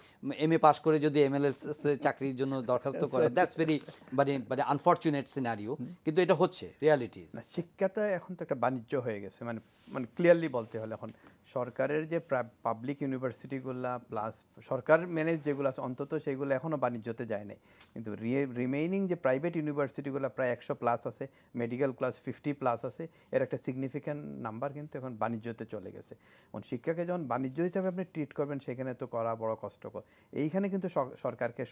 এমএ পাস করে যদি এমএলএস চাকরির জন্য দরখাস্ত করে, দ্যাটস ভেরি মানে আনফর্চুনেট সিনারিও, কিন্তু এটা হচ্ছে রিয়ালিটিজ। শিক্ষাটা এখন তো একটা বাণিজ্য হয়ে গেছে, মানে মানে ক্লিয়ারলি বলতে হলে এখন সরকারের যে পাবলিক ইউনিভার্সিটিগুলো প্লাস সরকার ম্যানেজ যেগুলো আছে অন্তত সেগুলো এখনও বাণিজ্যতে যায় নাই, কিন্তু রিমেইনিং যে প্রাইভেট ইউনিভার্সিটিগুলো প্রায় 100+ আছে, মেডিকেল ক্লাস 50+ আছে, এর একটা সিগনিফিক্যান্ট নাম্বার কিন্তু এখন বাণিজ্যতে চলে গেছে। এখন শিক্ষাকে যখন বাণিজ্য হিসাবে আপনি ট্রিট করবেন সেখানে তো করা বড় কষ্টকর। এইখানে কিন্তু সরকারকে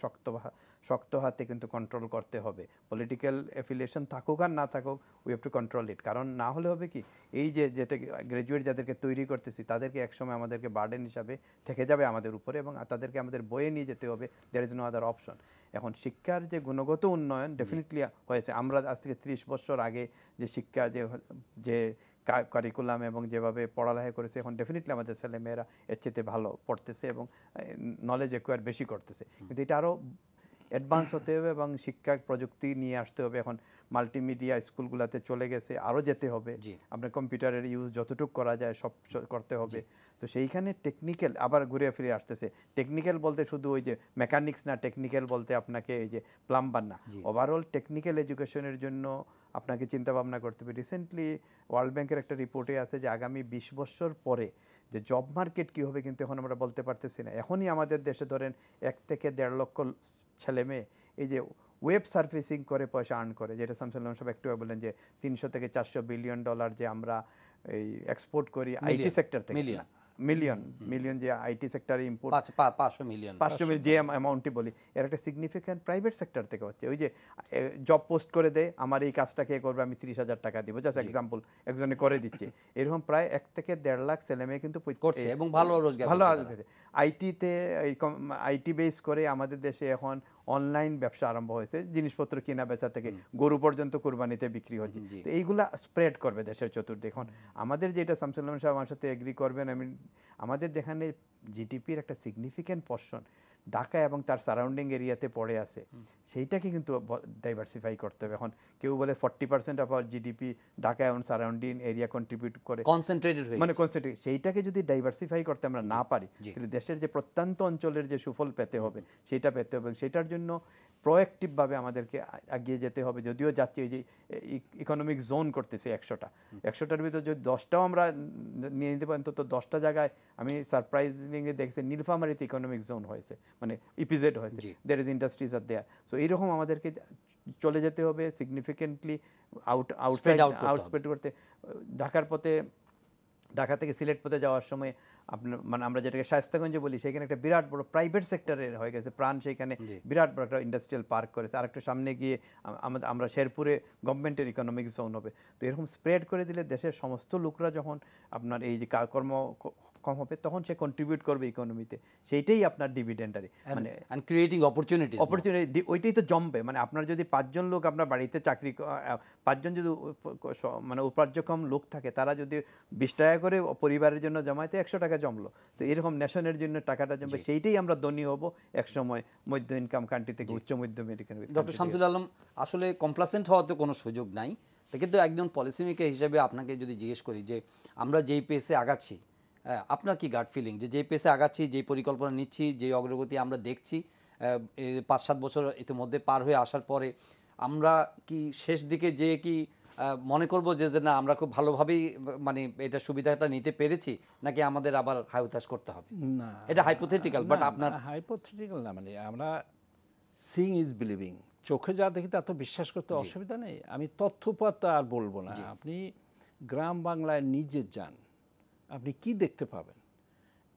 শক্ত হাতে কিন্তু কন্ট্রোল করতে হবে, পলিটিক্যাল অ্যাফিলিয়েশন থাকুক আর না থাকুক, we have to control it. কারণ না হলে হবে কি, এই যে যেটা গ্র্যাজুয়েট যাদেরকে তৈরি করতেছি তাদেরকে একসময় আমাদেরকে বার্ডেন হিসাবে থেকে যাবে আমাদের উপরে, এবং তাদেরকে আমাদের বয়ে নিয়ে যেতে হবে, there is no other option. এখন শিক্ষার যে গুণগত উন্নয়ন ডেফিনেটলি হয়েছে। আমরা আজ থেকে 30 বছর আগে যে শিক্ষা যে কারিকুলাম এবং যেভাবে পড়ালেখা করেছে, এখন ডেফিনেটলি আমাদের ছেলেমেয়েরা এর চেয়ে ভালো পড়তেছে এবং নলেজ অ্যাকোয়ার বেশি করতেছে, কিন্তু এটা আরও অ্যাডভান্স হতে হবে এবং শিক্ষা প্রযুক্তি নিয়ে আসতে হবে। এখন মাল্টিমিডিয়া স্কুলগুলোতে চলে গেছে, আরও যেতে হবে। আপনার কম্পিউটারের ইউজ যতটুকু করা যায় সব করতে হবে। তো সেইখানে টেকনিক্যাল আবার ঘুরে ফিরে আসতেছে। টেকনিক্যাল বলতে শুধু ওই যে মেকানিক্স না, টেকনিক্যাল বলতে আপনাকে এই যে প্লাম্বার না, ওভারঅল টেকনিক্যাল এডুকেশনের জন্য আপনাকে চিন্তা ভাবনা করতে হবে। রিসেন্টলি ওয়ার্ল্ড ব্যাংকের একটা রিপোর্টে আছে যে আগামী 20 বছর পরে যে জব মার্কেট কী হবে কিন্তু এখন আমরা বলতে পারতেছি না। এখনই আমাদের দেশে ধরেন 1 থেকে 1.5 লক্ষ ছেলে মেয়ে এই যে ওয়েব সার্ভিসিং করে পয়সা আর্ন করে, যেটা শামসুল সব একটু বললেন যে 300 থেকে 400 বিলিয়ন ডলার যে আমরা এই এক্সপোর্ট করি আইটি সেক্টর থেকে, মিলিয়ন যে আইটি সেক্টরে ইম্পোর্ট 500 মিলিয়ন যে অ্যামাউন্টই বলি, এর একটা সিগনিফিক্যান্ট প্রাইভেট সেক্টর থেকে হচ্ছে। ওই যে জব পোস্ট করে দেয়, আমার এই কাজটা কে করবে, আমি 30,000 টাকা দিব, জাস্ট এক্সাম্পল, একজনে করে দিচ্ছে। এরকম প্রায় 1 থেকে 1.5 লাখ ছেলে মেয়ে কিন্তু করছে এবং ভালো রোজগার, ভালো আইটিতে আইটি বেস করে আমাদের দেশে এখন অনলাইন ব্যবসা আরম্ভ হয়েছে, জিনিসপত্র কেনা বেচা থেকে গরু পর্যন্ত কুরবানিতে বিক্রি হচ্ছে। তো এইগুলা স্প্রেড করবে দেশের চতুর্দিকে। এখন আমাদের যেটা শামসুল সাহেব আমার সাথে এগ্রি করবেন, আমাদের যেখানে জিডিপির একটা সিগনিফিক্যান্ট পোরশন ঢাকা এবং তার সারাউন্ডিং এরিয়াতে পড়ে আছে, সেইটাকে কিন্তু ডাইভার্সিফাই করতে হবে। এখন কেউ বলে 40% অফ আওয়ার জিডিপি ঢাকা এবং সারাউন্ডিং এরিয়া কন্ট্রিবিউট করে, কনসেন্ট্রেটেড, সেইটাকে যদি ডাইভার্সিফাই করতে আমরা না পারি, তাহলে দেশের যে প্রত্যন্ত অঞ্চলের যে সুফল পেতে হবে সেটা পেতে হবে। সেটার জন্য প্রোঅ্যাক্টিভভাবে আমাদেরকে এগিয়ে যেতে হবে। যদিও যাচ্ছি এই যে ইকোনমিক জোন করতেছে 100টার ভিতর যদি 10টাও আমরা নিয়ে নিতে পারি, অন্তত 10টা জায়গায় আমি সারপ্রাইজিংলি দেখছি নীলফামারীতে ইকোনমিক জোন হয়েছে, মানে ইপিজেড হয়েছে, there is industries are there. So এইরকম আমাদেরকে চলে যেতে হবে, সিগনিফিকেন্টলি আউটস্প্রেড করতে। ঢাকা থেকে সিলেট পথে যাওয়ার সময় আপনার মানে আমরা যেটাকে শায়েস্তাগঞ্জে বলি, সেখানে একটা বিরাট বড় প্রাইভেট সেক্টরের হয়ে গেছে প্রাণ, সেখানে বিরাট বড় একটা ইন্ডাস্ট্রিয়াল পার্ক করেছে। আর একটু সামনে গিয়ে আমরা শেরপুরে গভর্নমেন্টের ইকোনমিক জোন হবে। তো এরকম স্প্রেড করে দিলে দেশের সমস্ত লোকরা যখন আপনার এই যে কর্ম কম হবে তখন সে কন্ট্রিবিউট করবে ইকোনমিতে, সেইটাই আপনার ডিভিডেন্ডারি, মানে ক্রিয়েটিং অপরচুনিটি, ওইটাই তো জমবে। মানে আপনার যদি 5 জন লোক আপনার বাড়িতে চাকরি, 5 জন যদি মানে উপার্জক্ষম লোক থাকে, তারা যদি 20 টাকা করে পরিবারের জন্য জমাইতে 100 টাকা জমলো, তো এরকম ন্যাশনের জন্য টাকাটা জমবে, সেইটাই আমরা ধনী হব একসময় মধ্য ইনকাম কান্ট্রি থেকে উচ্চ মধ্যম ইনকাম। ডক্টর শামসুল আলম, আসলে কমপ্লাসেন্ট হওয়াতে কোনো সুযোগ নাই, কিন্তু একজন পলিসি মেকার হিসেবে আপনাকে যদি জিজ্ঞেস করি যে আমরা যেই পেসে আগাচ্ছি, আপনার কি গাট ফিলিং যে যেই পেসে আগাচ্ছি, যেই পরিকল্পনা নিচ্ছি, যেই অগ্রগতি আমরা দেখছি 5-7 বছর ইতিমধ্যে পার হয়ে আসার পরে, আমরা কি শেষ দিকে যে কি মনে করব যে না আমরা খুব ভালোভাবেই মানে এটা সুবিধাটা নিতে পেরেছি, নাকি আমাদের আবার হাইতাশ করতে হবে? না, এটা হাইপোথেটিক্যাল, বাট আপনার হাইপোথেটিক্যাল না, মানে আমরা সিইং ইজ বিলিভিং, চোখে যা দেখি তা তো বিশ্বাস করতে অসুবিধা নেই। আমি তথ্যপাত আর বলবো না, আপনি গ্রাম বাংলায় নিজে যান, আপনি কি দেখতে পাবেন?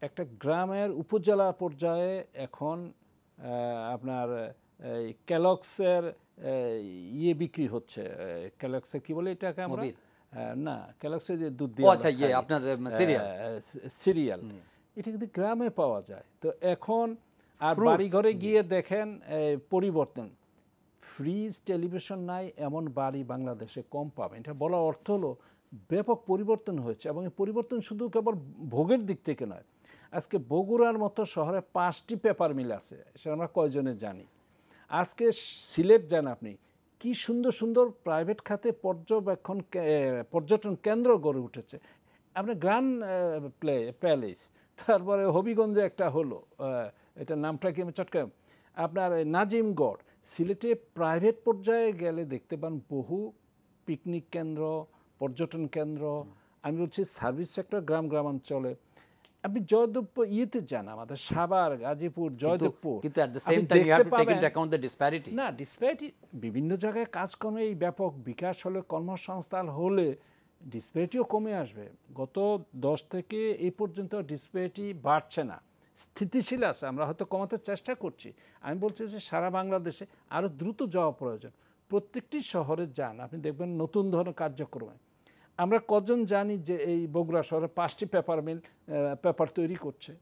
একটা গ্রামের উপজেলা পর্যায়ে এখন আপনার ক্যালক্সের বিক্রি হচ্ছে। ক্যালক্সের কি বলে এটাকে আমরা, না ক্যালক্সের যে দুধ দিয়ে আপনার সিরিয়াল, এটা কিন্তু গ্রামে পাওয়া যায়। তো এখন আর বাড়ি ঘরে গিয়ে দেখেন পরিবর্তন, ফ্রিজ টেলিভিশন নাই এমন বাড়ি বাংলাদেশে কম পাবেন। এটা বলার অর্থ হলো ব্যাপক পরিবর্তন হয়েছে, এবং এই পরিবর্তন শুধু কেবল ভোগের দিক থেকে নয়। আজকে বগুড়ার মতো শহরে 5টি পেপার মিল আছে, সেটা আমরা কয়জনে জানি। আজকে সিলেট যান আপনি, কি সুন্দর সুন্দর প্রাইভেট খাতে পর্যটন কেন্দ্র গড়ে উঠেছে। আপনার গ্র্যান্ড প্যালেস, তারপরে হবিগঞ্জে একটা হলো, এটার নামটা কি আমি চটকা, আপনার নাজিমগড়। সিলেটে প্রাইভেট পর্যায়ে গেলে দেখতে পান বহু পিকনিক কেন্দ্র, পর্যটন কেন্দ্র, আমি বলছি সার্ভিস সেক্টর গ্রামাঞ্চলে। আপনি জয়দেবপুর ইয়েতে যান, আমাদের সাভার, গাজীপুর, জয়দেবপুর, কিন্তু at the same time you have to take into account the disparity. না, ডিসপ্যারিটি বিভিন্ন জায়গায় কাজকর্মে এই ব্যাপক বিকাশ হলে, কর্মসংস্থান হলে ডিসপ্যারিটিও কমে আসবে। গত 10 থেকে এই পর্যন্ত ডিসপ্যারিটি বাড়ছে না, স্থিতিশীল আছে। আমরা হয়তো কমাতে চেষ্টা করছি। আমি বলছি যে সারা বাংলাদেশে আরও দ্রুত যাওয়া প্রয়োজন। প্রত্যেকটি শহরে যান, আপনি দেখবেন নতুন ধরনের কার্যক্রমে। আমরা কজন জানি যে এই বগুড়া শহরে 5টি পেপার মিল পেপার তৈরি করছে।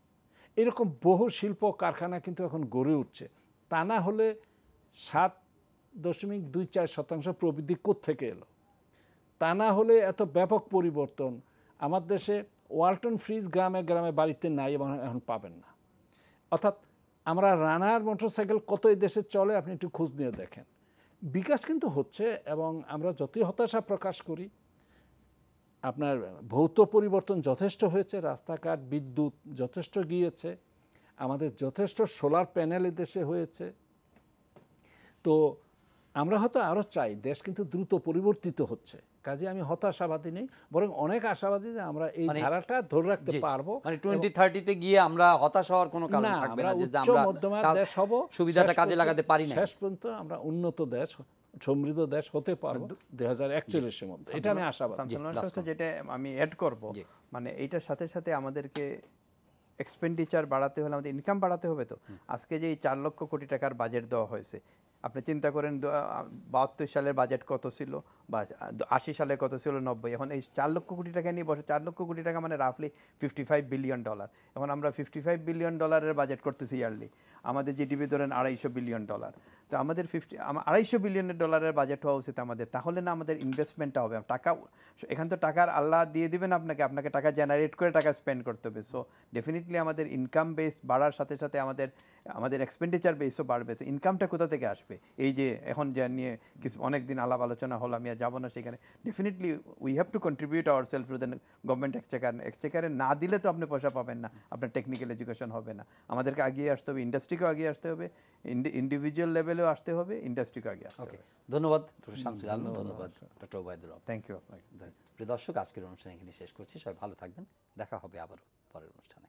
এরকম বহু শিল্প কারখানা কিন্তু এখন গড়ে উঠছে। তা না হলে 7.24% প্রবৃদ্ধি কোত্থেকে এলো? তা না হলে এত ব্যাপক পরিবর্তন। আমার দেশে ওয়ালটন ফ্রিজ গ্রামে গ্রামে বাড়িতে নাই এবং এখন পাবেন না। অর্থাৎ আমরা রানার মোটরসাইকেল কত এই দেশে চলে, আপনি একটু খোঁজ নিয়ে দেখেন। বিকাশ কিন্তু হচ্ছে, এবং আমরা যতই হতাশা প্রকাশ করি, আপনার ভৌত পরিবর্তন যথেষ্ট হয়েছে, রাস্তাঘাট, বিদ্যুৎ যথেষ্ট গিয়েছে, আমাদের যথেষ্ট সোলার প্যানেল দেশে হয়েছে। তো আমরা হয়তো আরও চাই, দেশ কিন্তু দ্রুত পরিবর্তিত হচ্ছে। কাজে আমি হতাশাবাদী নেই, বরং অনেক আশাবাদী যে আমরা এই ধারাটা ধরে রাখতে পারবো। মানে 2030 তে গিয়ে আমরা হতাশ হওয়ার কোনো কারণ থাকবে না, যে আমরা মধ্যমার দেশ হব, সুবিধাটা কাজে লাগাতে পারি না। শেষ পর্যন্ত আমরা উন্নত দেশ, সমৃদ্ধ দেশ হতে পারবো 2041-এর মধ্যে। এটা আমি আশাবাদী। যেটা আমি অ্যাড করব, মানে এইটার সাথে সাথে আমাদেরকে এক্সপেন্ডিচার বাড়াতে হলে আমাদের ইনকাম বাড়াতে হবে। তো আজকে যে এই 4 লক্ষ কোটি টাকার বাজেট দেওয়া হয়েছে, আপনি চিন্তা করেন 72 সালের বাজেট কত ছিল, বা 80 সালে কত ছিল, 90। এখন এই 4 লক্ষ কোটি টাকা নিয়ে বসে, 4 লক্ষ কোটি টাকা মানে রাফলি $55 বিলিয়ন। এখন আমরা $55 বিলিয়ন বাজেট করতেছি ইয়ারলি। আমাদের জিডিপি ধরেন $250 বিলিয়ন। তো আমাদের $250 বিলিয়ন বাজেট হওয়া উচিত আমাদের। তাহলে না আমাদের ইনভেস্টমেন্টটা হবে। টাকা এখান তো টাকার আল্লাহ দিয়ে দিবেন আপনাকে টাকা জেনারেট করে টাকা স্পেন্ড করতে হবে। সো ডেফিনেটলি আমাদের ইনকাম বেস বাড়ার সাথে সাথে আমাদের এক্সপেন্ডিচার বেসও বাড়বে। তো ইনকামটা কোথা থেকে আসবে? এই যে এখন যা নিয়ে কিছু অনেক দিন আলাপ আলোচনা হলো, আমি আর যাবো না সেখানে। Definitely we have to contribute our self to the government এক্সচেকারে না দিলে তো আপনি পয়সা পাবেন না, আপনার টেকনিক্যাল এডুকেশন হবে না। আমাদেরকে আগিয়ে আসতে হবে, ইন্ডাস্ট্রিকেও আগিয়ে আসতে হবে, ইন্ডিভিজুয়াল লেভেলেও আসতে হবে, ইন্ডাস্ট্রিকেও আগিয়ে আসতে হবে। ধন্যবাদ ডক্টর শামসুল আলম, ধন্যবাদ doctor Obaidur Rahman. Thank you. প্রিয় দর্শক, আজকের অনুষ্ঠান এখানে শেষ করছি। সবাই ভালো থাকবেন, দেখা হবে আবারও পরের অনুষ্ঠানে।